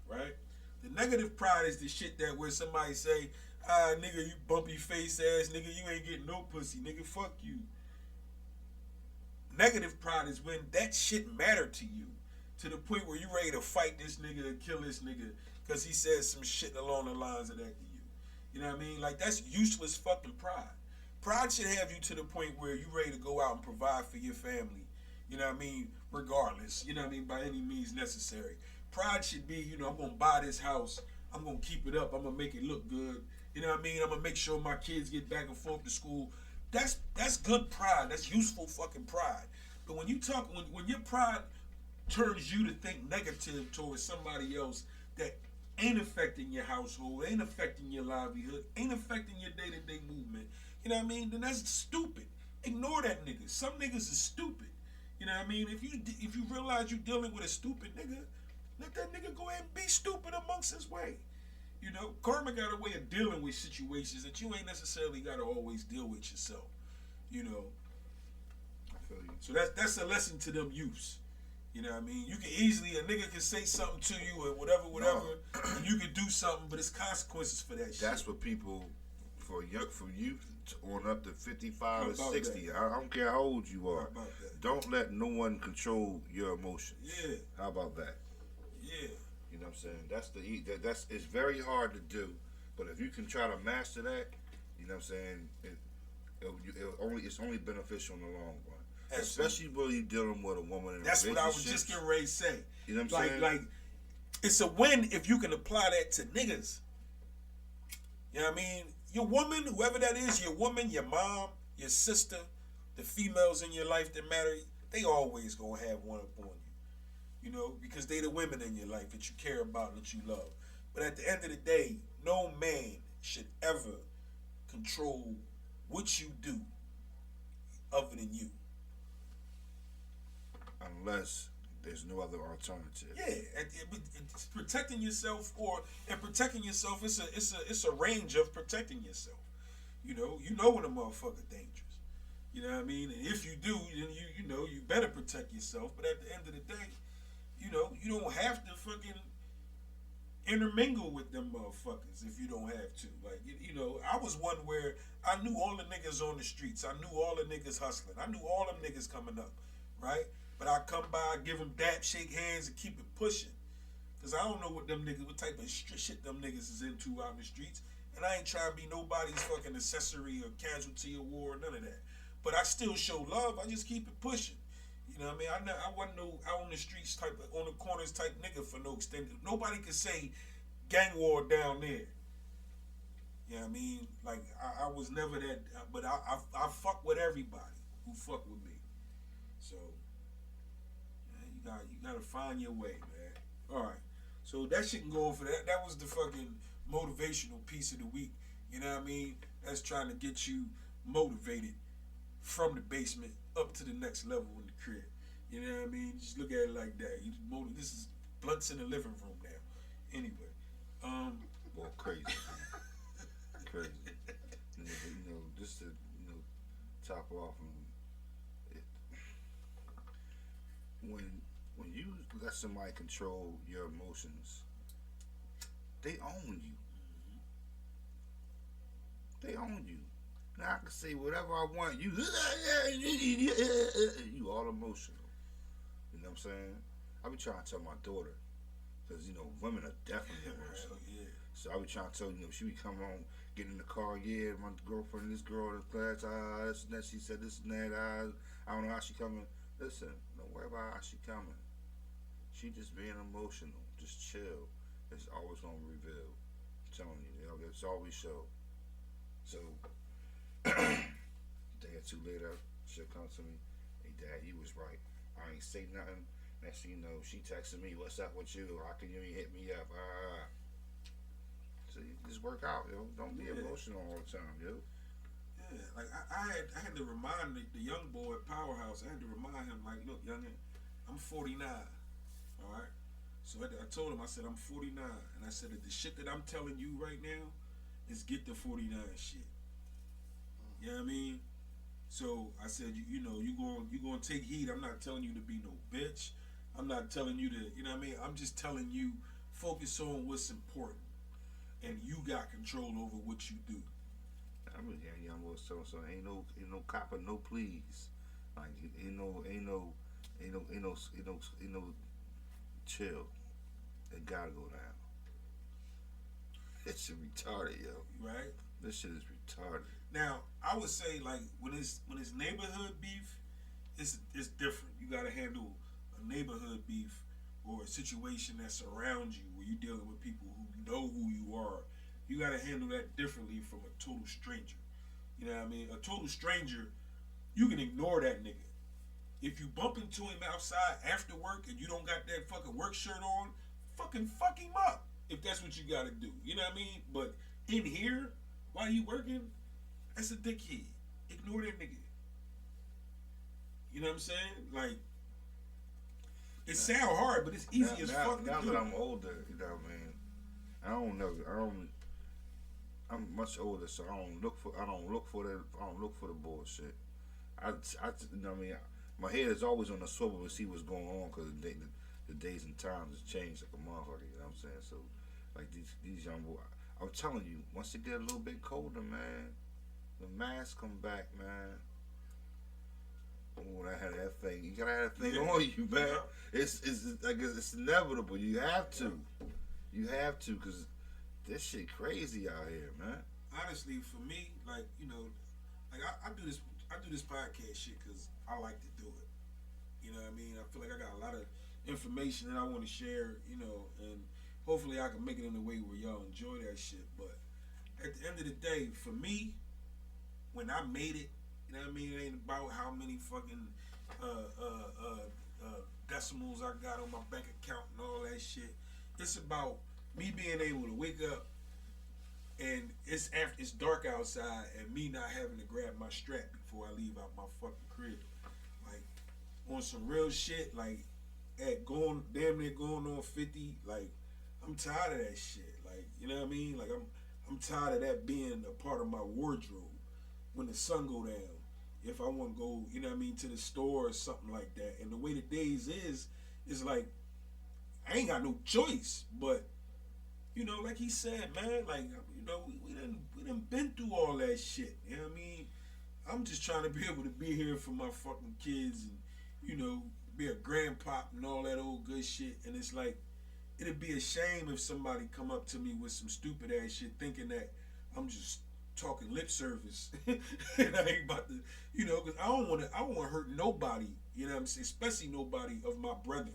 right? The negative pride is the shit that where somebody say, nigga, you bumpy face ass nigga, you ain't getting no pussy, nigga, fuck you. Negative pride is when that shit matter to you, to the point where you ready to fight this nigga and kill this nigga because he says some shit along the lines of that to you. You know what I mean? Like, that's useless fucking pride. Pride should have you to the point where you ready to go out and provide for your family. You know what I mean? Regardless, you know what I mean, by any means necessary. Pride should be, you know, I'm gonna buy this house, I'm gonna keep it up, I'm gonna make it look good. You know what I mean? I'm gonna make sure my kids get back and forth to school. That's good pride. That's useful fucking pride. But when you talk, when your pride turns you to think negative towards somebody else that ain't affecting your household, ain't affecting your livelihood, ain't affecting your day-to-day movement, you know what I mean? Then that's stupid. Ignore that nigga. Some niggas is stupid. You know what I mean? If you realize you're dealing with a stupid nigga, let that nigga go ahead and be stupid amongst his way. You know, karma got a way of dealing with situations that you ain't necessarily got to always deal with yourself. You know. I feel you. So that's a lesson to them youths. You know what I mean? You can easily, a nigga can say something to you or whatever, and you can do something, but it's consequences for that shit. That's what people, for youth on up to 55 or 60. That? I don't care how old you are. How about that? Don't let no one control your emotions. Yeah. How about that? Yeah. You know what I'm saying? That's it's very hard to do, but if you can try to master that, you know what I'm saying, it's only beneficial in the long run. Absolutely. Especially when you're dealing with a woman in a That's what I was relationship. just getting ready to say. You know what I'm saying? Like, it's a win if you can apply that to niggas. You know what I mean? Your woman, whoever that is, your woman, your mom, your sister, the females in your life that matter, they always gonna have one up on you. You know, because they the women in your life that you care about and that you love. But at the end of the day, no man should ever control what you do other than you. Unless there's no other alternative. Yeah, it's protecting yourself, and protecting yourself. It's a range of protecting yourself. You know when a motherfucker dangerous. You know what I mean? And if you do, then you know you better protect yourself. But at the end of the day, you know you don't have to fucking intermingle with them motherfuckers if you don't have to. Like you know, I was one where I knew all the niggas on the streets. I knew all the niggas hustling. I knew all them niggas coming up, right? But I come by, give them dap, shake hands, and keep it pushing. Because I don't know what type of shit them niggas is into out in the streets. And I ain't trying to be nobody's fucking accessory or casualty of war or none of that. But I still show love. I just keep it pushing. You know what I mean? I wasn't no out on the streets type, on the corners type nigga for no extended. Nobody could say gang war down there. You know what I mean? Like, I was never that, but I fuck with everybody who fuck with me. So, you gotta find your way, man. All right, so that shit can go on for that. That was the fucking motivational piece of the week. You know what I mean? That's trying to get you motivated from the basement up to the next level in the crib. You know what I mean? Just look at it like that. This is blunts in the living room now. Anyway, Well, crazy, crazy. You know, just to top off on it. When you let somebody control your emotions, they own you. They own you. Now I can say whatever I want. You all emotional. You know what I'm saying? I be trying to tell my daughter, because women are definitely emotional. yeah. So I be trying to tell she be coming home, get in the car. Yeah, my girlfriend, this girl in class, this and that. She said this and that. I don't know how she coming. Listen, don't worry about how she coming. She just being emotional. Just chill. It's always gonna reveal. I'm telling you, it's always show. So A day or two later, she'll come to me. Hey, Dad, you was right. I ain't say nothing. Next thing you know, she texting me, "What's up with you? How can you ain't hit me up?" So you just work out, yo. Don't be emotional all the time, yo. Yeah, like I had to remind the young boy at Powerhouse. I had to remind him, like, look, youngin, I'm 49. All right. So I told him, I said, I'm 49, and I said that the shit that I'm telling you right now is get the 49 shit. You know what I mean? So I said, you know, you going to take heed. I'm not telling you to be no bitch. I'm not telling you to, you know what I mean? I'm just telling you, focus on what's important, and you got control over what you do. I'm a young boy, so ain't no copper, no please. Like ain't no chill. It gotta go down. This shit retarded, yo. Right? This shit is retarded. Now, I would say, like, when it's neighborhood beef, it's different. You gotta handle a neighborhood beef or a situation that surrounds you where you're dealing with people who know who you are. You gotta handle that differently from a total stranger. You know what I mean? A total stranger, you can ignore that nigga. If you bump into him outside after work and you don't got that fucking work shirt on, fucking fuck him up if that's what you gotta do. You know what I mean? But in here, while you working, that's a dickhead. Ignore that nigga. You know what I'm saying? Like, it sound hard, but it's easy as fuck to do. Now that I'm older, you know what I mean? I'm much older, so I don't look for the bullshit. You know what I mean? My head is always on the swivel to see what's going on, because the days and times has changed like a motherfucker. You know what I'm saying? So, like these young boys, I'm telling you, once it get a little bit colder, man, the masks come back, man. Oh, I had that thing. You gotta have that thing on you, man. It's like it's inevitable. You have to, because this shit crazy out here, man. Honestly, for me, like, you know, like I do this podcast shit because I like to do it. You know what I mean? I feel like I got a lot of information that I want to share, you know, and hopefully I can make it in a way where y'all enjoy that shit. But at the end of the day, for me, when I made it, you know what I mean? It ain't about how many fucking decimals I got on my bank account and all that shit. It's about me being able to wake up and it's dark outside and me not having to grab my strap before I leave out my fucking crib. Like, on some real shit, like, damn near going on 50, like, I'm tired of that shit. Like, you know what I mean? Like, I'm tired of that being a part of my wardrobe when the sun go down. If I want to go, you know what I mean, to the store or something like that. And the way the days is like, I ain't got no choice. But, you know, like he said, man, like, you know, we done been through all that shit. You know what I mean? I'm just trying to be able to be here for my fucking kids and, you know, be a grandpop and all that old good shit. And it's like, it'd be a shame if somebody come up to me with some stupid ass shit thinking that I'm just talking lip service and I ain't about to, you know, because I don't want to hurt nobody, you know what I'm saying, especially nobody of my brethren,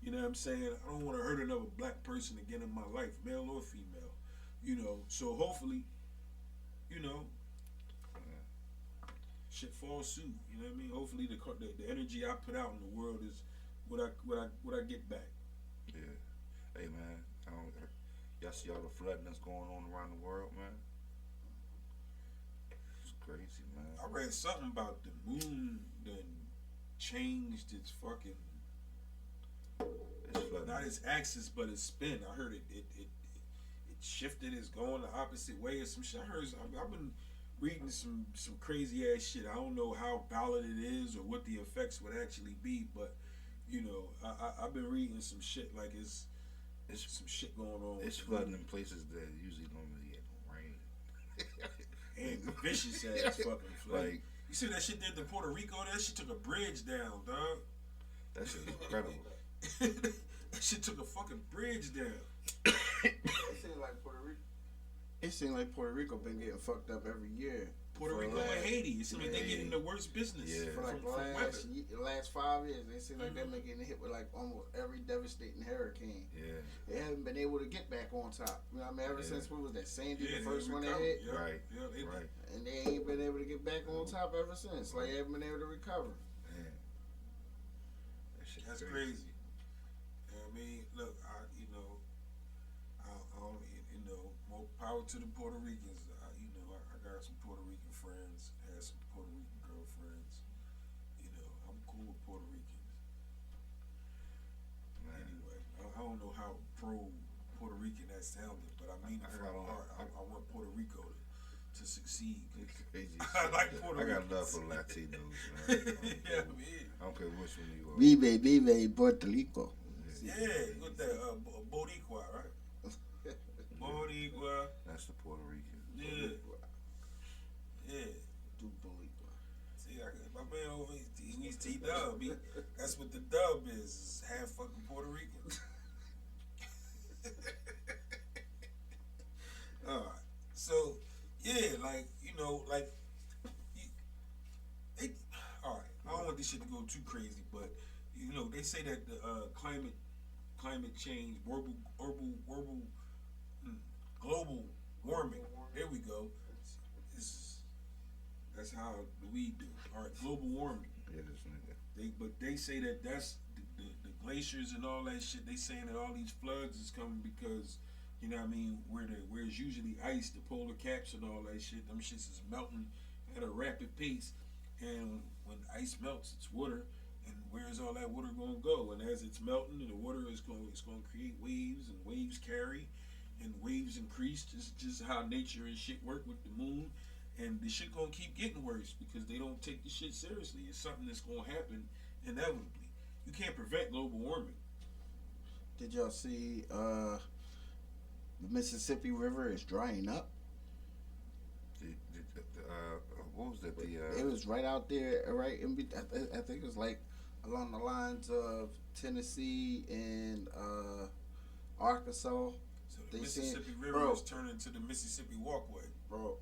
you know what I'm saying. I don't want to hurt another black person again in my life, male or female, you know. So hopefully, you know, shit falls suit, you know what I mean. Hopefully the energy I put out in the world is what I get back. Yeah. Hey, man, y'all see all the flooding that's going on around the world, man? It's crazy, man. I read something about the moon then changed its fucking, It's flooding. not its axis but its spin. I heard it shifted, it's going the opposite way or some shit. I've been reading some crazy ass shit. I don't know how valid it is or what the effects would actually be, but you know, I've been reading some shit like it's some shit going on. It's flooding in places that usually normally ain't no rain. And vicious ass fucking flood. Like, you see that shit did to Puerto Rico? That shit took a bridge down, dog. that shit is incredible. That shit took a fucking bridge down. It seems like Puerto Rico been getting fucked up every year. Puerto For Rico last- and Haiti. It seems like they're yeah. getting the worst business Yeah. For like from weather. the last 5 years, they seem like they're Mhm. getting hit with like almost every devastating hurricane. Yeah. They haven't been able to get back on top. You know what I mean? Ever Yeah. since what was that Sandy, Yeah, the first they one they recovered. hit, Yeah. Right. Yeah, they, Right. and they ain't been able to get back on top ever since. Like they haven't been able to recover. Man. That shit That's crazy. You know what I mean, look, I don't, more power to the Puerto Ricans. I got some Puerto Rican friends, had some Puerto Rican girlfriends. I'm cool with Puerto Ricans. Man. Anyway, I don't know how pro Puerto Rican that sounded, but I mean it I from got my on- heart. I want Puerto Rico to succeed. It's crazy. I like Puerto I got Ricans. love for Latinos, man. Yeah, man. I don't care which one you are. Vive Puerto Rico. Yeah, with that Boricua, right? Boricua. That's the Puerto Rican. Yeah. Yeah. Boricua. See, my man over he's T-Dub. That's what the dub is half fucking Puerto Rican. Alright. So, yeah, alright, I don't want this shit to go too crazy, but, they say that the climate change, global warming, there we go, that's how the weed do. Alright, global warming. Yeah, this nigga. But they say that that's the glaciers and all that shit. They saying that all these floods is coming because, you know what I mean, where it's usually ice, the polar caps and all that shit, them shits is melting at a rapid pace. And when ice melts, it's water. And where is all that water gonna go? And as it's melting, the water is going to create waves, and waves carry, and waves increase. Just how nature and shit work with the moon. And the shit gonna keep getting worse because they don't take the shit seriously. It's something that's gonna happen inevitably. You can't prevent global warming. Did y'all see the Mississippi River is drying up? What was that? It was right out there, right in. I think it was like along the lines of Tennessee and Arkansas. So the They Mississippi said- River bro. is turning into the Mississippi Walkway. Bro,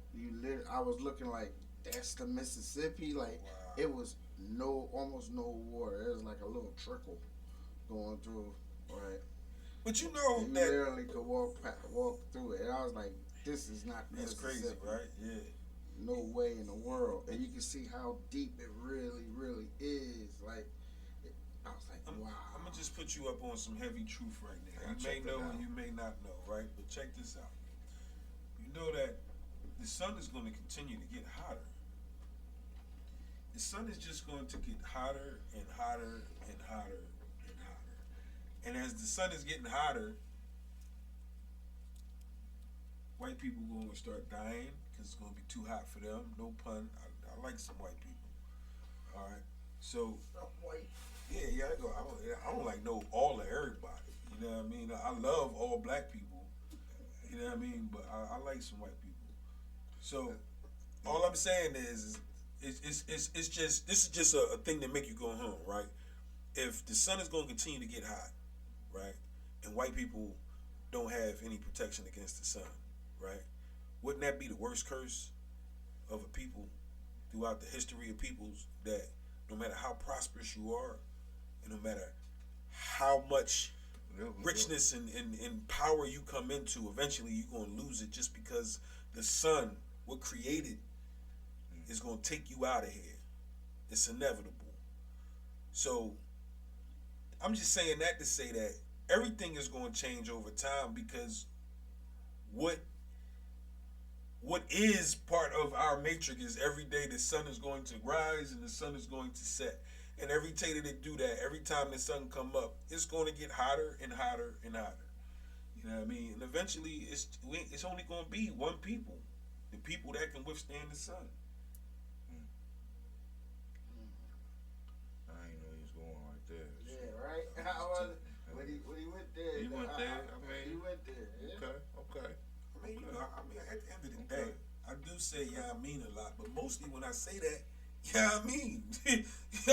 I was looking like that's the Mississippi. Like Wow. it was almost no water. It was like a little trickle going through. Right, But you know you that literally could walk through it. And I was like, this is not that's crazy, Mississippi. right? Yeah. No way in the world. And you can see how deep it really, really is. Like, I was like, wow. I'm gonna just put you up on some heavy truth right now. I'll You may check know that out. and you may not know, right? But check this out. You know that the sun is going to continue to get hotter. The sun is just going to get hotter and hotter and hotter and hotter. And as the sun is getting hotter, white people going to start dying because it's going to be too hot for them. No pun. I like some white people. All right. So yeah, I don't like know all of everybody. You know what I mean? I love all black people. You know what I mean? But I like some white people. So all I'm saying is it's just this is just a thing that make you go home, right? If the sun is going to continue to get hot, right, and white people don't have any protection against the sun, right? Wouldn't that be the worst curse of a people throughout the history of peoples, that no matter how prosperous you are, and no matter how much richness and power you come into, eventually you're going to lose it just because the sun, what created, is going to take you out of here. It's inevitable. So I'm just saying that to say that everything is going to change over time, because what is part of our matrix is every day the sun is going to rise and the sun is going to set. And every day that they do that, every time the sun come up, it's going to get hotter and hotter and hotter. You know what I mean? And eventually, it's only going to be one people, the people that can withstand the sun. I ain't know he was going like that. Yeah, right? When he went there. He went there, I mean, he went there. Yeah. Okay. I mean, at the end of the day, I do say yeah, I mean a lot, but mostly when I say that, yeah, I mean, you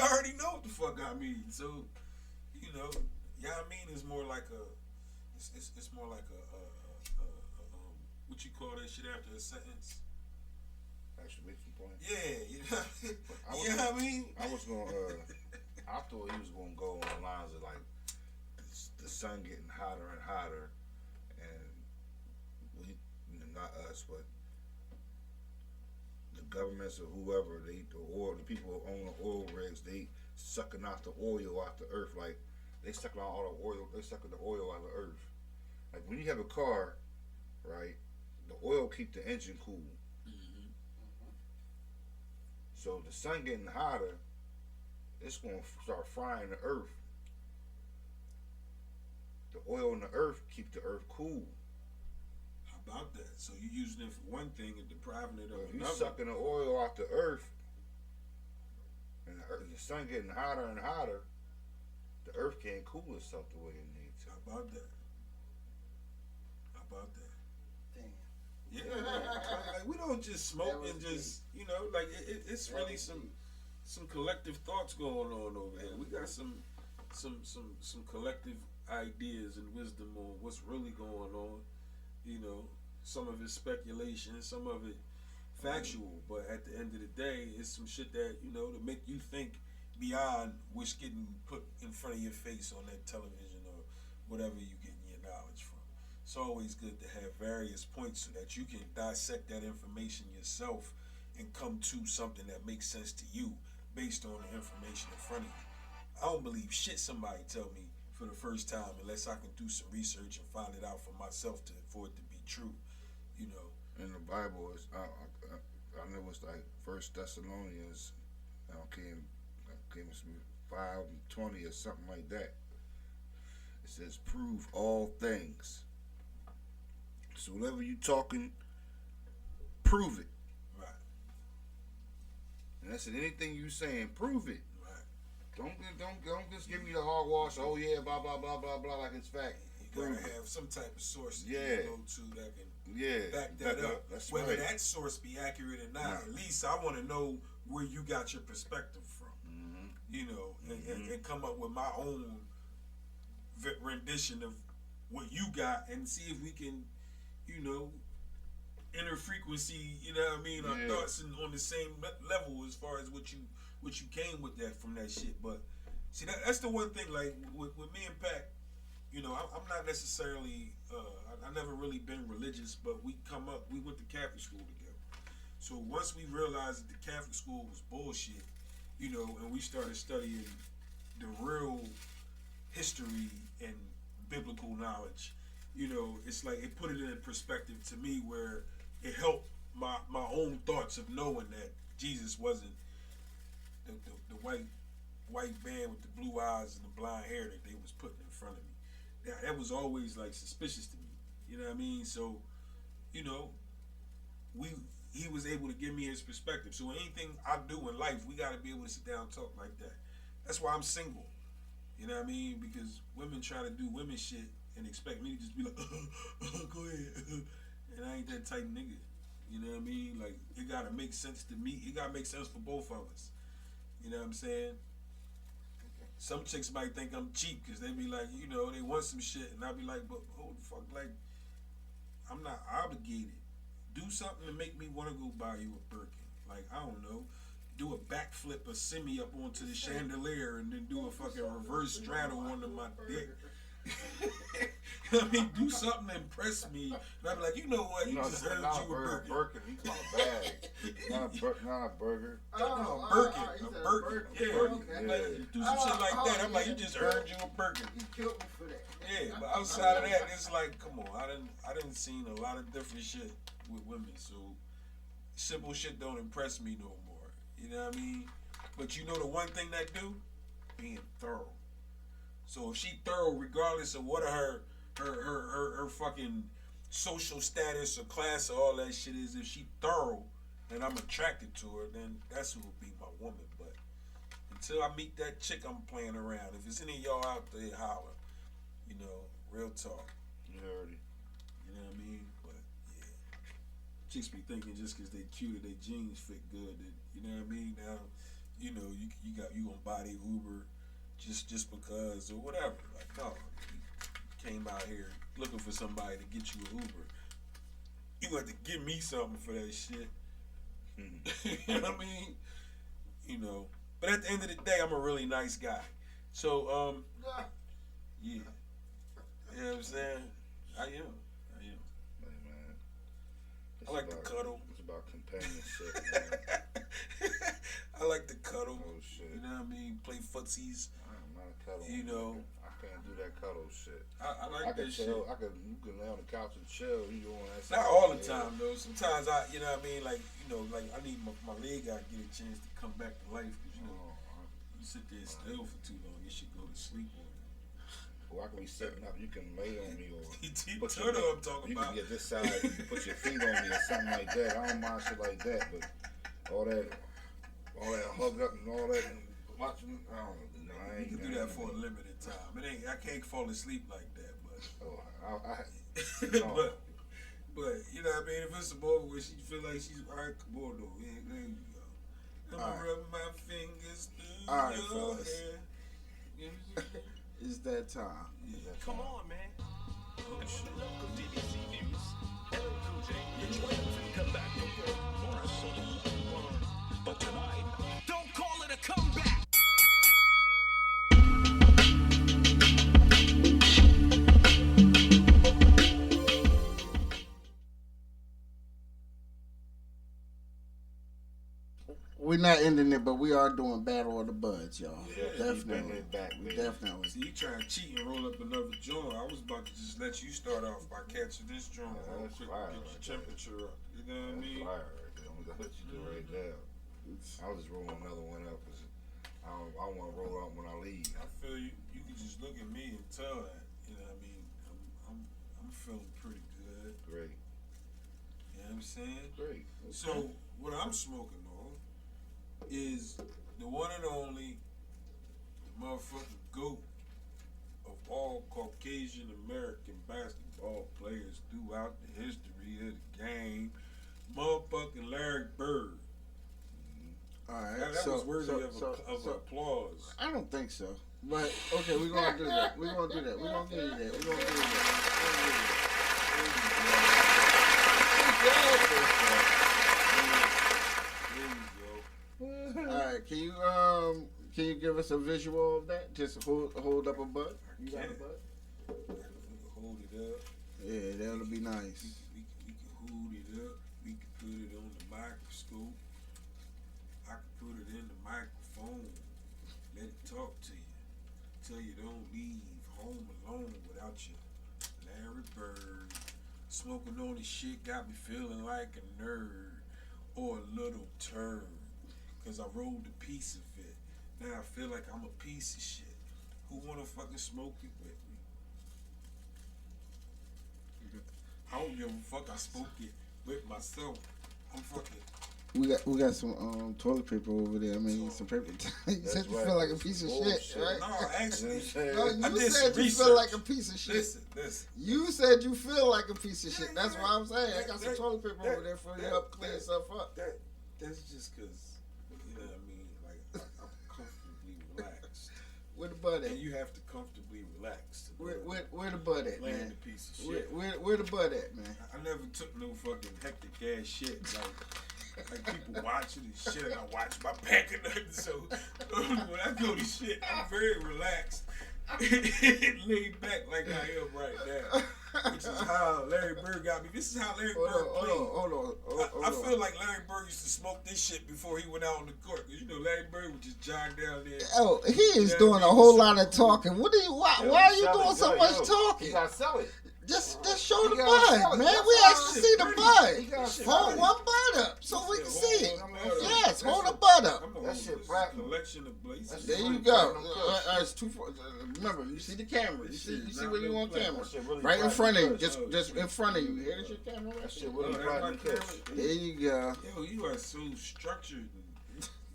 already know what the fuck I mean. So, yeah, I mean is more like it's more like a what you call that shit after a sentence? Exclamation point. Yeah, you know, I was, you know what I mean? I was gonna. I thought he was gonna go on the lines of like the sun getting hotter and hotter, and we, not us, but the governments or whoever, the people who own the oil rigs, they sucking out the oil out the earth, like they sucking out all the oil, they sucking the oil out of the earth. Like when you have a car, right, the oil keep the engine cool. Mm-hmm. So the sun getting hotter, it's gonna start frying the earth. The oil in the earth keep the earth cool. How about that? So you're using it for one thing and depriving it of If you another. sucking the oil out the earth, and the sun getting hotter and hotter, the earth can't cool itself the way it needs to. How about that? How about that? Damn. Yeah, like we don't just That smoke was and just, like it's That really was some collective thoughts going on over here. We got some collective ideas and wisdom on what's really going on. Some of it speculation, some of it factual, but at the end of the day, it's some shit that to make you think beyond what's getting put in front of your face on that television or whatever you getting your knowledge from. It's always good to have various points so that you can dissect that information yourself and come to something that makes sense to you based on the information in front of you. I don't believe shit somebody tell me for the first time unless I can do some research and find it out for myself for it to be true. In the Bible, I know it's like First Thessalonians, came 5:20 or something like that. It says, "Prove all things." So whatever you talking, prove it. Right. And that's it. Anything you saying, prove it. Right. Don't just give me the hogwash. Oh yeah, blah blah blah blah blah, like it's fact. You gotta have some type of source that Yeah. you go to that can back that up. That's Whether right. that source be accurate or not, Nah. at least I want to know where you got your perspective from. And come up with my own rendition of what you got and see if we can, interfrequency, our Yeah. thoughts on the same level as far as what you came with that from that shit. But see, that's the one thing, like with me and Pac, I'm not necessarily, I never really been religious, but we went to Catholic school together. So once we realized that the Catholic school was bullshit, and we started studying the real history and biblical knowledge, it's like it put it in perspective to me where it helped my own thoughts of knowing that Jesus wasn't the white man with the blue eyes and the blonde hair that they was putting in front of me. That was always like suspicious to me. You know what I mean? So, he was able to give me his perspective. So anything I do in life, we got to be able to sit down and talk like that. That's why I'm single. You know what I mean? Because women try to do women shit and expect me to just be like, go ahead. And I ain't that type nigga. You know what I mean? Like, it got to make sense to me. It got to make sense for both of us. You know what I'm saying? Some chicks might think I'm cheap because they be like, they want some shit. And I be like, but hold the fuck, like, I'm not obligated. Do something to make me want to go buy you a Birkin. Like, I don't know. Do a backflip or send me up onto the chandelier and then do a fucking reverse straddle onto my dick. I mean, do something to impress me. And I'm like, you know what? You just heard not you a Birkin. Birkin. He's talking bag. not a burger. No, a Birkin. he A said Birkin. Yeah. Okay. Like, you do some shit like that. I'm like, you just earned you a Birkin. He killed me for that. Yeah, but outside of that, it's like, come on, I didn't seen a lot of different shit with women, so simple shit don't impress me no more. You know what I mean? But the one thing that do? Being thorough. So if she thorough, regardless of what her fucking social status or class or all that shit is, if she thorough and I'm attracted to her, then that's who will be my woman. But until I meet that chick I'm playing around, if it's any of y'all out there, holler. Real talk. You heard it. You know what I mean? But yeah, chicks be thinking just because they cute or they jeans fit good, that, you know what I mean? Now, you gonna buy the Uber just because or whatever. Like, no, you came out here looking for somebody to get you an Uber. You got to give me something for that shit. You know what I mean? You know. But at the end of the day, I'm a really nice guy. So, yeah. You know what I'm saying? I am. Hey, man. I like to cuddle. It's about companionship, man. I like to cuddle. Oh, shit. You know what I mean? Play footsies. I'm not cuddling. You know. I can't do that cuddle shit. I like that shit. You can lay on the couch and chill. You doing that Not all the time though. Sometimes you know what I mean. Like I need my leg. I get a chance to come back to life because you sit there still for too long. You should go to sleep on it. Well, I can be sitting up. You can lay on me or Turtle, I'm talking you about. can get this side. You can put your feet on me or something like that. I don't mind shit like that, but all that hug up and all that and watching. I don't know. You can do that for a limited time. I can't fall asleep like that, but. No. but you know what I mean. If it's a moment where she feel like she's alright, come on though. Yeah, there you go. I'm gonna rub my fingers through All right, your fellas. hair. It's that time. Yeah. Come on, man. Oh, shit. Local DBC News. LL Cool J. You're trying to come back to work. But tonight, don't call it a comeback. We're not ending it, but we are doing Battle of the Buds, y'all. Yeah, Definitely. it back, We baby. definitely. See, you trying to cheat and roll up another joint. I was about to just let you start off by catching this joint Yeah, real that's quick fire and get right your temperature up. You know what I That's mean? fire right there. I'm gonna let you do right there. I'll just roll another one up because I want to roll out when I leave. I feel you. You can just look at me and tell that. You know what I mean? I'm feeling pretty good. Great. You know what I'm saying? Great. Okay. So what I'm smoking on is the one and only motherfucking GOAT of all Caucasian American basketball players throughout the history of the game, motherfucking Larry Bird. All right. That was worthy of applause. I don't think so. But okay, we're gonna do that. We're gonna do that. We're gonna give you that. We're gonna give you that. All right. Can you give us a visual of that? Just hold up a bud. You got a bud? Hold it up. Yeah, that'll be nice. We can hold it up. We can put it on the microscope. I can put it in the microphone. Let it talk to you. Tell you don't leave home alone without your Larry Bird. Smoking on this shit got me feeling like a nerd or a little turd. Cause I rolled a piece of it. Now I feel like I'm a piece of shit. Who wanna fucking smoke it with me? I don't give a fuck. I smoke it with myself. I'm fucking. We got some toilet paper over there. I mean, some paper. You said you feel like a piece of shit, right? No, actually, No, I you did said some you feel research. like a piece of shit. Listen. You said you feel like a piece of shit. Yeah, That's yeah. what I'm saying. I got some That- toilet paper that- over there for you that- to help clean that- yourself up. That's just cause, you know what I mean? Like, I'm comfortably relaxed. Where the butt at? And you have to comfortably relax. To Where the butt at, land man? a piece of shit. Where the butt at, man? I never took no fucking hectic ass shit. Like people watching and shit, and I watch my back and nothing. So when I go to shit, I'm very relaxed and laid back like I am right now. Which is how Larry Bird got me. This is how Larry Bird played. Hold on. I feel like Larry Bird used to smoke this shit before he went out on the court. Cause you know Larry Bird would just jog down there. Oh, he is Yeah, doing a he whole was lot so of talking. What are you? Why are you doing so much talking? You gotta sell it. Just show the gotta sell bud, it. man. That's We all actually shit see the pretty. bud. You gotta sell Hold it. one bud up so we can see it. Hold one bud up. Yes, hold the That's bud up. I'm gonna That hold shit this platinum. collection of blazes. There you really go. platinum kush. It's two. Remember, you see the camera. You see not where you no on platinum. camera. That shit really Right in platinum front of you. kush. Just in front of you. Here's your camera. That Right shit there. really that's my platinum camera. kush. There you go. Yo, you are so structured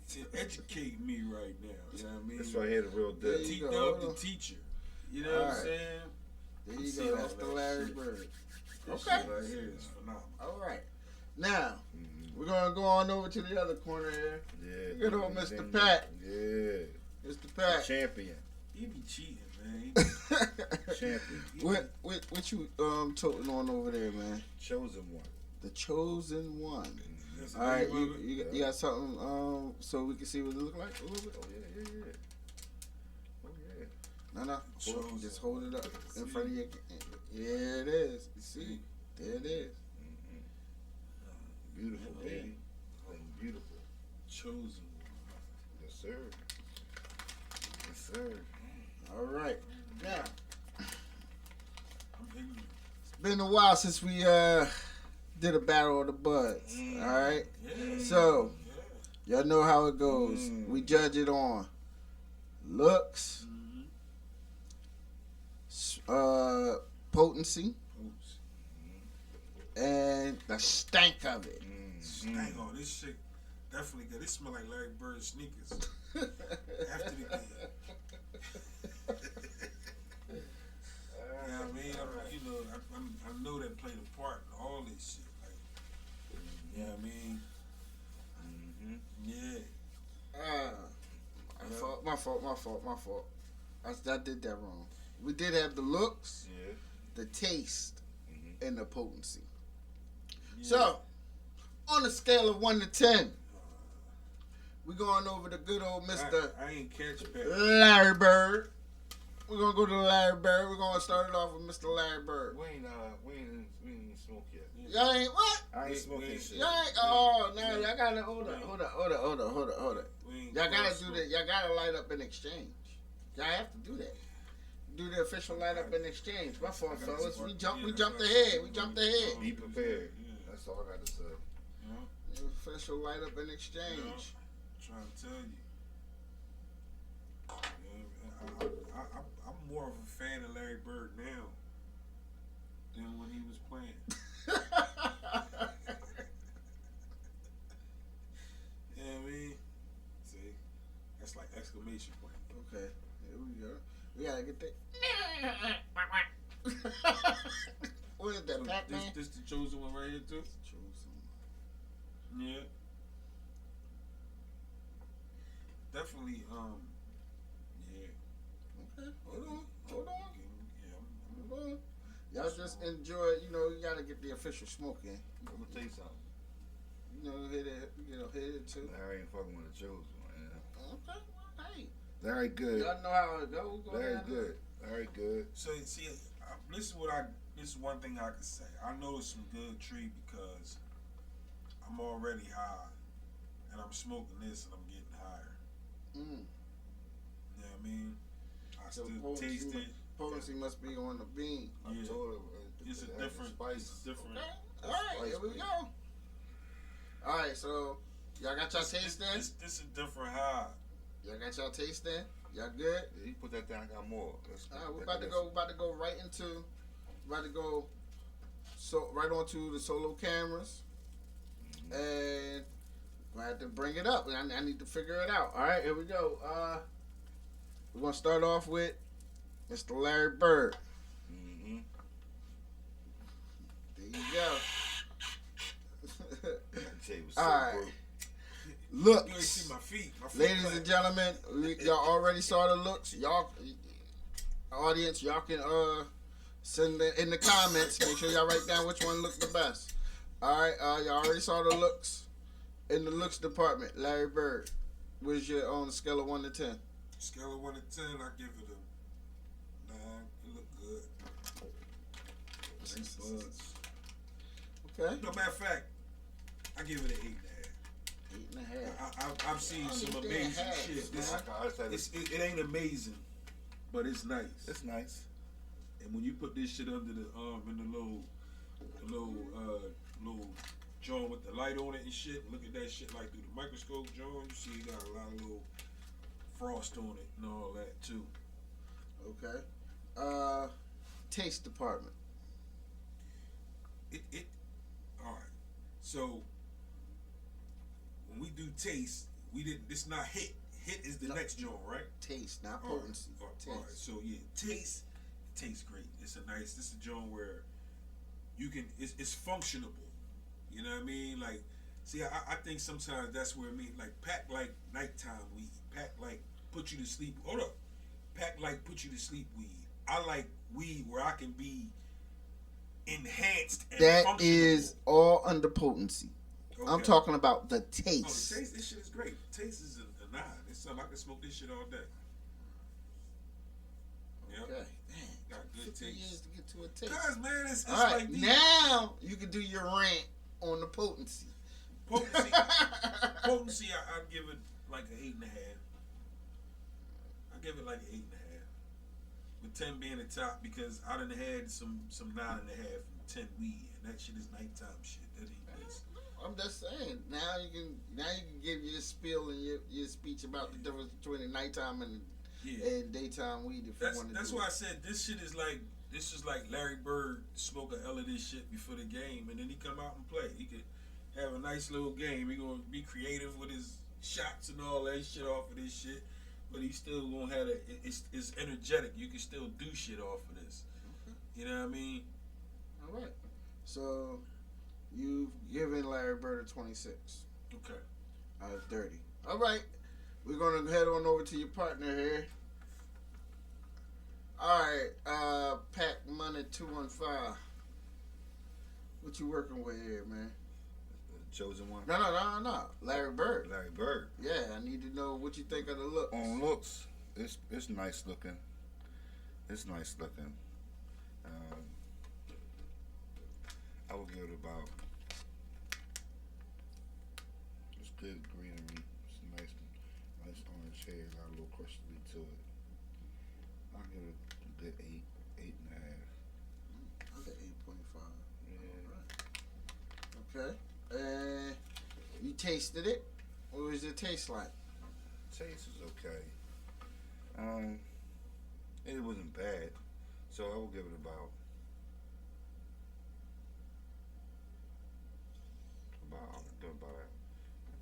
to educate me right now. You know what I mean? This right here, the real There deal. you T-Dub go. the teacher. You know what I'm Alright. saying? There You you see go. all That's the that Larry shit. Bird. This Okay. shit right here is phenomenal. All right. Now we're gonna go on over to the other corner here. Yeah. Good old Mr. Pat. Yeah. Mr. Pat. Champion. He be cheating, man. Champion. what you toting on over there, man? Chosen one. The chosen one. Listen, That's the All right, name of it? you got something so we can see what it look like a little bit. Oh yeah. Oh yeah. No. Chosen. Just hold it up in See? front of your. Yeah, it is. You see, there it is. Beautiful, Yeah. baby. Beautiful. Chosen. Yes, sir. Yes, sir. All right. Now, I'm ignorant. it's been a while since we did a battle of the buds. All right. Yeah. So Yeah. y'all know how it goes. We judge it on looks, potency, Oops. and the stank of it. Hang on, this shit definitely good. This smell like Larry Bird sneakers. After the game. Yeah, I mean, I know that played a part in all this shit. Like, yeah, I mean, yeah. My fault. I did that wrong. We did have the looks, Yeah. the taste, and the potency. Yeah. So, on a scale of 1 to 10, we're going over the good old Mr. I ain't catch back. Larry Bird. We're going to go to Larry Bird. We're going to start it off with Mr. Larry Bird. We ain't smoke yet. Y'all ain't what? I ain't We- smoking we- shit. Y'all ain't, oh, no, y'all got to, hold up. We ain't Y'all got cross to do smoke. that. Y'all got to light up in exchange. Y'all have to do that. Do the official light up in exchange. My fault, I got fellas. you. We Yeah, jumped that's ahead. right. We jumped ahead. Be prepared. Yeah. That's all I got to say. Yeah. Official light up in exchange. Trying to tell you. Yeah, I'm more of a fan of Larry Bird now than when he was playing. You know what I mean? See? That's like exclamation point. Okay, here we go. We gotta get that. What is that, So Pac-Man? this the chosen one right here too? Yeah. Definitely, yeah. Okay, hold on. Yeah, Hold on. Y'all just enjoy, you gotta get the official smoke in. I'm gonna tell you something. Hit it too. Larry ain't fucking with the chosen, man. Okay, well, hey. Larry good. Y'all know how it goes. Go Larry ahead. good. Larry good. So see, this is one thing I can say. I know it's some good tree because I'm already high, and I'm smoking this, and I'm getting higher. Mm. You know what I mean? I So still taste it. potency must be on the bean. I Yeah. told him. It's a it has different spice. It's different. Okay. All right, here we go. All right, so y'all got y'all taste in? This is a different high. Y'all got y'all taste in? Y'all good? Yeah, you put that down. I got more. All right, we're about to go right into, right onto the solo cameras, and I have to bring it up. I need to figure it out. All right, here we go. We're gonna start off with Mr. Larry Bird. Mm-hmm. There you go. All All right. right. You ain't Looks, see my feet. My feet ladies flat. and gentlemen, y'all already saw the looks. Y'all, audience, y'all can send it in the comments. Make sure y'all write down which one looked the best. All right, y'all already saw the looks in the looks department. Larry Bird, where's your on a scale of 1 to 10? Scale of 1 to 10, I give it a 9. It look good. Nice buds. Okay, No, matter of fact, I give it an 8.5. I've seen some 8.5, amazing man. shit. This, I said it ain't amazing, but it's nice. it's nice. And when you put this shit under the in the little joint with the light on it and shit, look at that shit like through the microscope, John. You see, you got a lot of little frost on it and all that too. Okay, taste department. It all right. So when we do taste, we didn't. It's not hit. Hit is the No. next joint, right? Taste, not All right, potency. all right. Taste. So yeah, taste. It tastes great. It's a nice. This is a joint where you can. It's functionable. You know what I mean? Like, see, I think sometimes that's where like pack like nighttime weed. Pack like put you to sleep. Hold up. Pack like put you to sleep weed. I like weed where I can be enhanced and That functional. is all under potency. I'm Okay. talking about the Oh, the taste. taste, this shit is great. Taste is a 9. It's something I can smoke this shit all day. Yep. Okay, man. Got good 50 taste. years to get to a taste. Cause man, it's All right, like these now you can do your rant on the potency. potency. Potency, I'd give it like an 8.5. I give it like an 8.5. With 10 being the top because I done had some 9.5 and 10 weed, and that shit is nighttime shit. That ain't this. I'm just saying. Now you can give your spiel and your speech about the difference between the nighttime and Yeah. daytime weed if you want to. That's why I said this shit is like Larry Bird smoke a hell of this shit before the game, and then he come out and play. He could have a nice little game. He gonna be creative with his shots and all that shit off of this shit, but he still gonna have it's energetic. You can still do shit off of this. You know what I mean? All right. So you've given Larry Bird a 26 Okay. out of 30. All right. We're gonna head on over to your partner here. All right, Pac Money 215. What you working with here, man? The chosen one. No. Larry Bird. Larry Bird. Yeah, I need to know what you think of the look. On looks, it's nice looking. It's nice looking. I would give it about. It's good greenery. It's nice orange hair. Got a little crystally to it. I'll give it a good 8.5. Okay, 8.5. Yeah. Okay. And you tasted it. What was your taste like? Taste is okay. It wasn't bad, so I will give it about I'll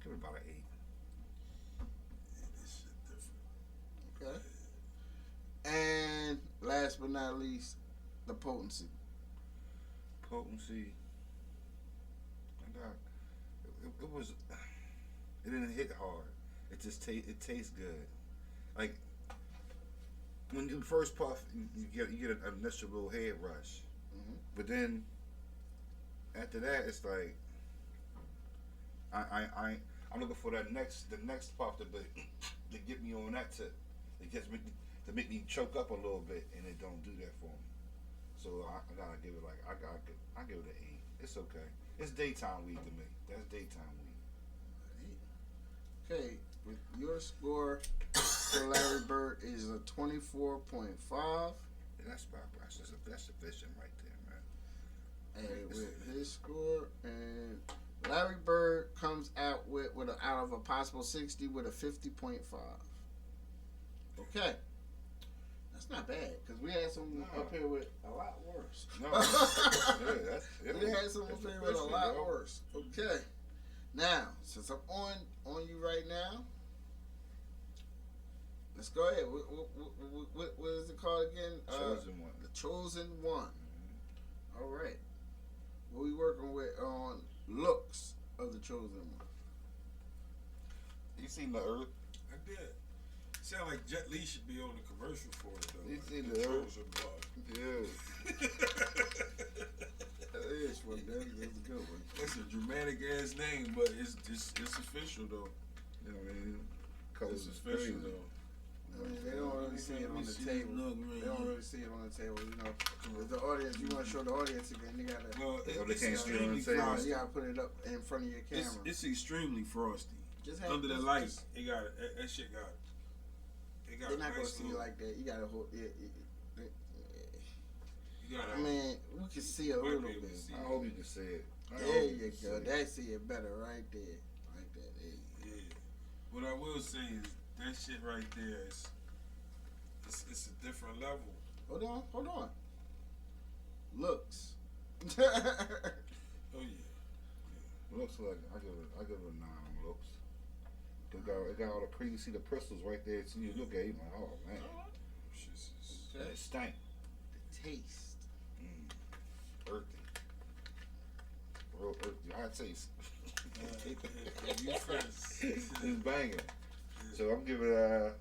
give it about an 8. Yeah, this shit different. Okay. And last but not least, the potency. Potency. It was. It didn't hit hard. It just it tastes good. Like when you first puff, you get an initial little head rush, but then after that, it's like I'm looking for the next puff to get me on that tip. It gets me to make me choke up a little bit, and it don't do that for me. So I gotta give it like I give it an 8. It's okay. It's daytime weed to me. That's daytime weed. Okay, with your score for Larry Bird is a 24.5. That's that's sufficient right there, man. And with his score, and Larry Bird comes out with out of a possible 60 with a 50.5. Okay. That's not bad, because we had some up here with a lot worse. No, We had some up here with a lot worse. Okay. Now, since I'm on you right now, let's go ahead. What is it called again? Chosen one. The Chosen One. All right. What we working with on looks of the Chosen One? You seen the Earth? I did. Sound like Jet Li should be on the commercial for it though. You seen Like, the Earth? Chosen One. Yeah. That is one. That's a good one. That's a dramatic ass name, but it's official though. You know what I mean? Colors It's is official crazy. though. I mean, they don't really see it on the table. They don't really see it on the table. You know, with the audience, you want to show the audience again. You gotta, Well, They it's can't see it on the extremely table. frosty. you gotta put it up in front of your camera. It's extremely frosty. Just have, Under the just- light, just- it got that shit got. It got they're a not gonna nice see you little. like that. You gotta hold. You got I mean, we can see a Might be little able to bit. see. I hope you can see it. I There hope you can go. see it. That's it better right there. Like that. There you go. Yeah. What I will say is that shit right there is it's a different level. Hold on. Looks. Oh yeah. Looks like I give it a 9 on looks. It got all the cream. You see the crystals right there. So you look at it, you like, oh man, Shit's just- and it stank. The taste. Earthy. Real earthy. I taste. You first. It's banging. So I'm giving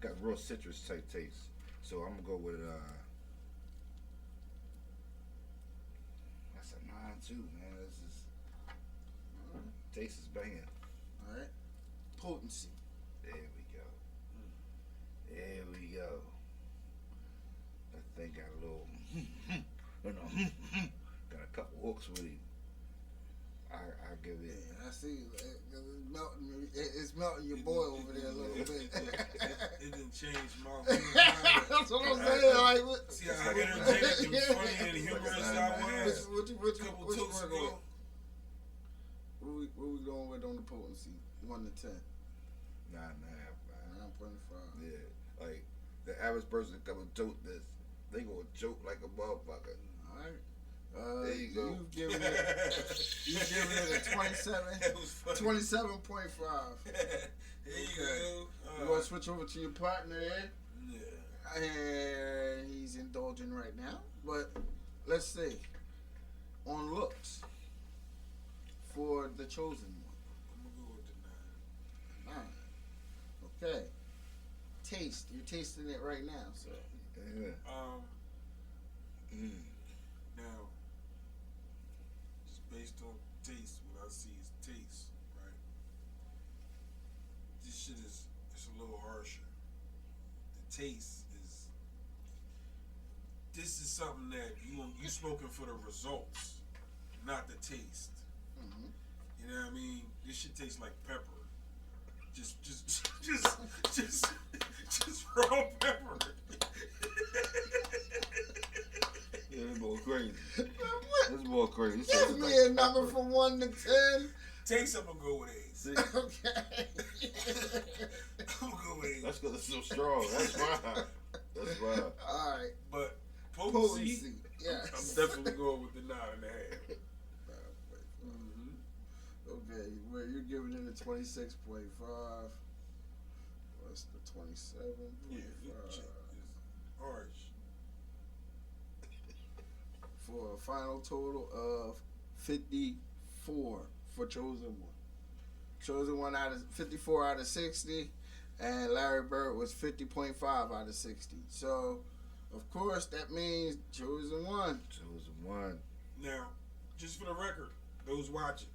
got real citrus type taste. So I'm gonna go with that's a 9 too, man. Taste is banging. All right. Potency. There we go. There we go. That thing got a little, got a couple hooks with him. I give it. Yeah, I see. It's melting. It's melting your boy over there a little bit. It didn't change my That's what I'm saying. Like, what, See how energetic and funny and humorous I was? which Couple which totes one ago. What we going with on the potency? 1 to 10. 9.5, man. 9.5. Yeah, like the average person that come and tote this, they gonna joke like a motherfucker. All right. There you go. You've given it a 27, That was funny. 27.5. There you go. You want to switch over to your partner there? Yeah. And he's indulging right now. But let's see. On looks for the chosen one. I'm gonna go with the 9. 9. Okay. Taste. You're tasting it right now, so. Yeah. Now, just based on taste, what I see is taste, right? This shit is it's a little harsher. The taste is. This is something that you smoking for the results, not the taste. Mhm. You know what I mean? This shit tastes like pepper. Just raw pepper. Yeah, this boy crazy. This boy crazy. Give me a number from 1 to 10. Taste, I'm gonna go with 8. See, Okay. I'm gonna go with 8. that's because it's so strong. That's why. That's why. All right. But Potency. potency, Yes. I'm definitely going with the 9.5. Okay, where you're giving it a 26.5. What's the 27.5? Yeah, it's harsh. For a final total of 54 for chosen one. Chosen one out of 54 out of 60, and Larry Bird was 50.5 out of 60. So, of course, that means chosen one. Chosen one. Now, just for the record, those watching,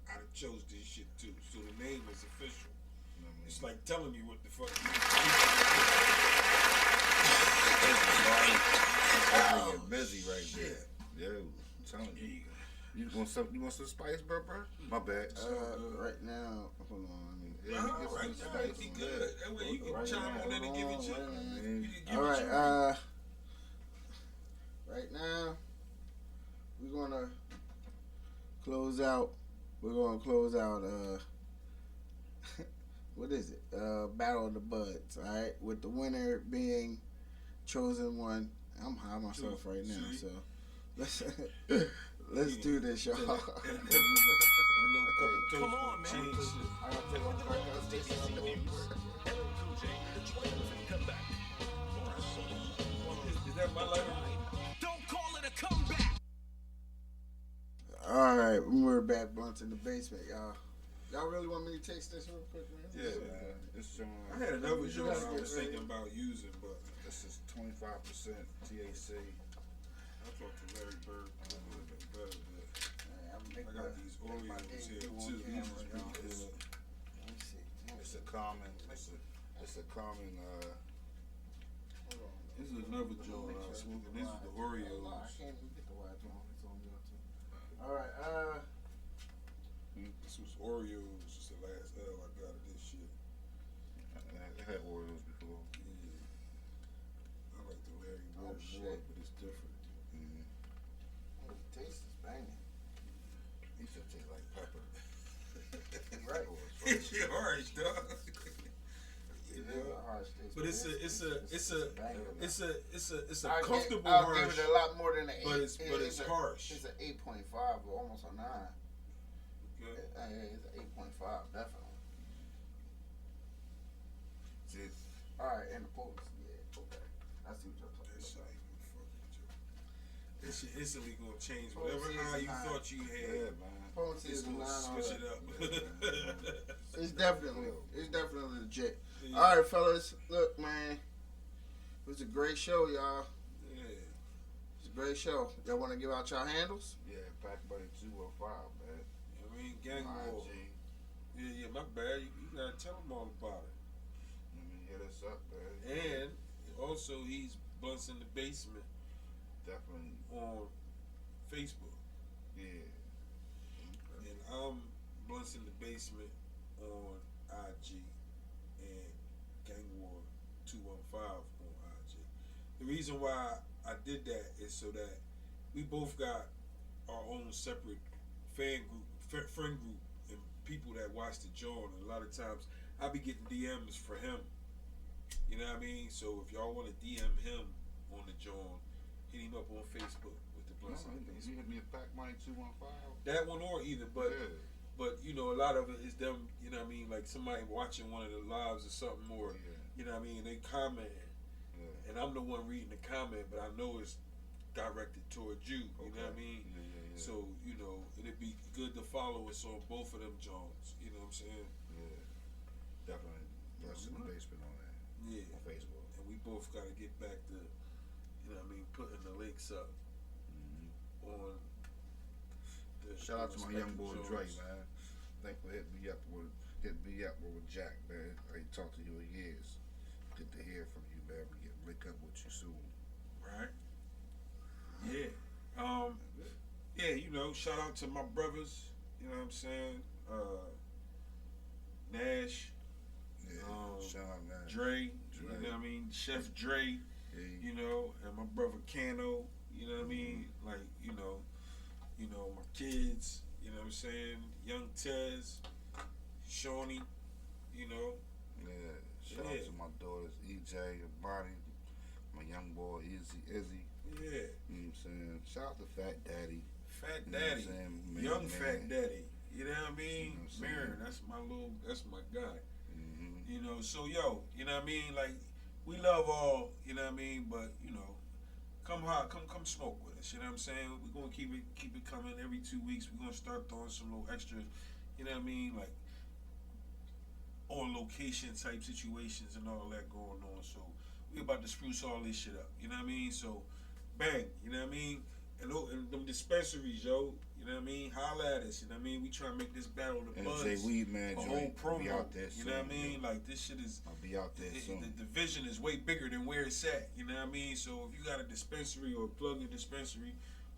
I done chose this shit too, so the name is official. You know what I mean? It's like telling me what the fuck. That nigga busy right there. Yo, I'm telling you. You want some spice, bro? My bad. Right now, hold on. Yeah, All you get right, some all right, spice. be good. That way you can Right chime now, on in and give it hold your. on, You can give All it right, your. right now, we're gonna close out. We're gonna close out. What is it? Battle of the Buds. All right, with the winner being chosen one. I'm high myself right now, so let's do this, y'all. Come on, man. Change shit. I gotta take off my costume. Come back. Is that my lighter? Don't call it a comeback. All right, we're back, Blunts in the basement, y'all. Y'all really want me to taste this real quick, man? Yeah, man. It's showing. I had another You joint gotta I get was ready. thinking about using, but This is 25% THC. I thought the Larry Bird would have been better. But I'm I got these Oreos here too. These is pretty good. Let me see. It's a common. It's a common. Hold on. This is another joint I was smoking. This is the I Oreos. can't even get the white one. It's on there too. All right. This was Oreos. It's the last L I got of this shit. I had Oreos before. Yeah. I like the Larry Oh, Bird shit. more, but it's different. The taste is banging. These should taste like pepper. Right. It's shit harsh, dog. It is a harsh taste, But it's a I'll comfortable I'll harsh. give it a lot more than an 8. but it's harsh. It's an 8.5 or almost a 9. Okay. It's an 8.5, definitely. See, All right, and the potency, yeah, okay. I see what you're That talking shit about. ain't gonna fuck with you. This shit instantly gonna change Oh, whatever see, it's high you not. thought you yeah, had. man. Potency It's is a 9 gonna switch it up. It's definitely legit. Yeah. All right, fellas, look, man, it was a great show, y'all. Yeah. It's a great show. Y'all want to give out y'all handles? Yeah, Pack Buddy 215, man. Yeah, I mean, Gang War. Yeah, my bad. You gotta tell them all about it. Let me hit us up, man. And also, he's Blunts in the Basement Definitely. on Facebook. Yeah. And I'm Blunts in the Basement on IG and Gang War 215 on IG. The reason why I did that is so that we both got our own separate friend group, and people that watch the joint. And a lot of times I be getting DMs for him. You know what I mean? So if y'all want to DM him on the joint, hit him up on Facebook with the Blunts in the You Basement. hit me a Pac Money 215. That one or either, but Yeah. but you know, a lot of it is them, you know what I mean, like somebody watching one of the lives or something, or Yeah. you know what I mean, they commenting, Yeah. and I'm the one reading the comment, but I know it's directed towards you. You know what I mean? Yeah. So you know, it'd be good to follow us on both of them Jones. You know what I'm saying? Yeah. Definitely. Blunts in the Basement on that. Yeah. On Facebook. And we both got to get back to, you know what I mean, putting the links up Mm-hmm. on. The Shout out to my young boy respective Dre, Jones. man. Thanks for hitting me up with Jack, man. I ain't talked to you in years. Good to hear from you, man. We get link up with you soon. Right. Yeah. Yeah, you know, shout out to my brothers, you know what I'm saying? Nash, Yeah. Shout out, man. Dre, you know what I mean? Chef Dre, Yeah. you know, and my brother Cano, you know what I mean? Like, you know, my kids, you know what I'm saying? Young Tez, Shawnee, you know. Yeah. Shout Yeah. out to my daughters, EJ and Bonnie, my young boy Izzy. Yeah. You know what I'm saying? Shout out to Fat Daddy. Fat You know what I'm Daddy, saying? Man, young man. Fat Daddy, you know what I mean? You know what I'm saying? Marin, that's my guy. Mm-hmm. You know, so yo, you know what I mean? Like, we love all, you know what I mean? But, you know, come smoke with us, you know what I'm saying? We're gonna keep it coming every 2 weeks. We're gonna start throwing some little extra, you know what I mean, like on location type situations and all that going on. So we about to spruce all this shit up, you know what I mean? So bang, you know what I mean? And them dispensaries, yo, you know what I mean? Holla at us, you know what I mean? We try to make this battle the buzz. MJ Weed Man A whole joint. promo, Be out there you soon. know what I mean? yo. Like, this shit is, I'll be out there soon. the vision is way bigger than where it's at, you know what I mean? So if you got a dispensary or a plug-in dispensary,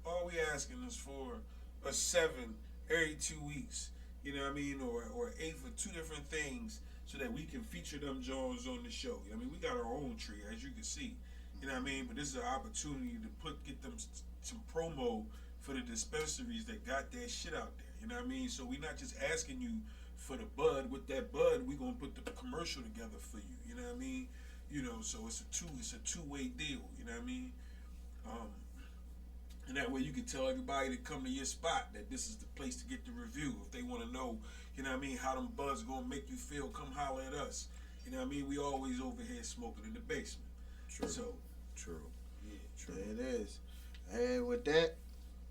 all we asking is for a 7 every 2 weeks, you know what I mean? Or 8 for 2 different things so that we can feature them Jones on the show. You know what I mean? We got our own tree, as you can see, you know what I mean? But this is an opportunity to get them some promo for the dispensaries that got that shit out there, you know what I mean? So we not just asking you for the bud. With that bud, we gonna put the commercial together for you, you know what I mean? You know, so it's a two-way deal, you know what I mean? And that way you can tell everybody to come to your spot that this is the place to get the review. If they want to know, you know what I mean, how them buds gonna make you feel, come holler at us. You know what I mean? We always over here smoking in the basement. True. So, True. yeah. True. There it is. And with that,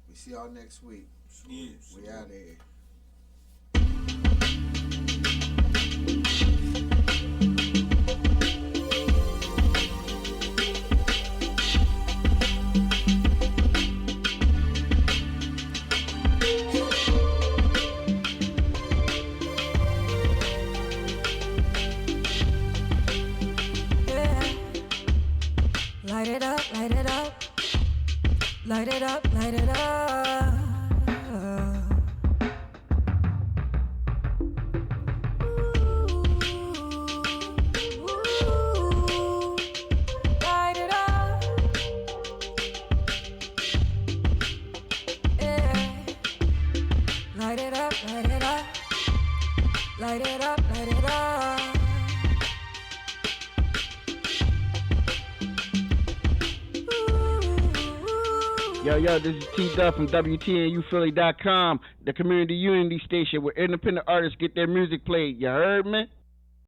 we see y'all next week. Yeah. We out of here. Yeah. Light it up, light it up. Light it up, light it up. Ooh, light it up. Yeah. Light it up, light it up. Light it up, light it up. Yo, this is T-Duff from WTNUphilly.com, the community unity station where independent artists get their music played. You heard me?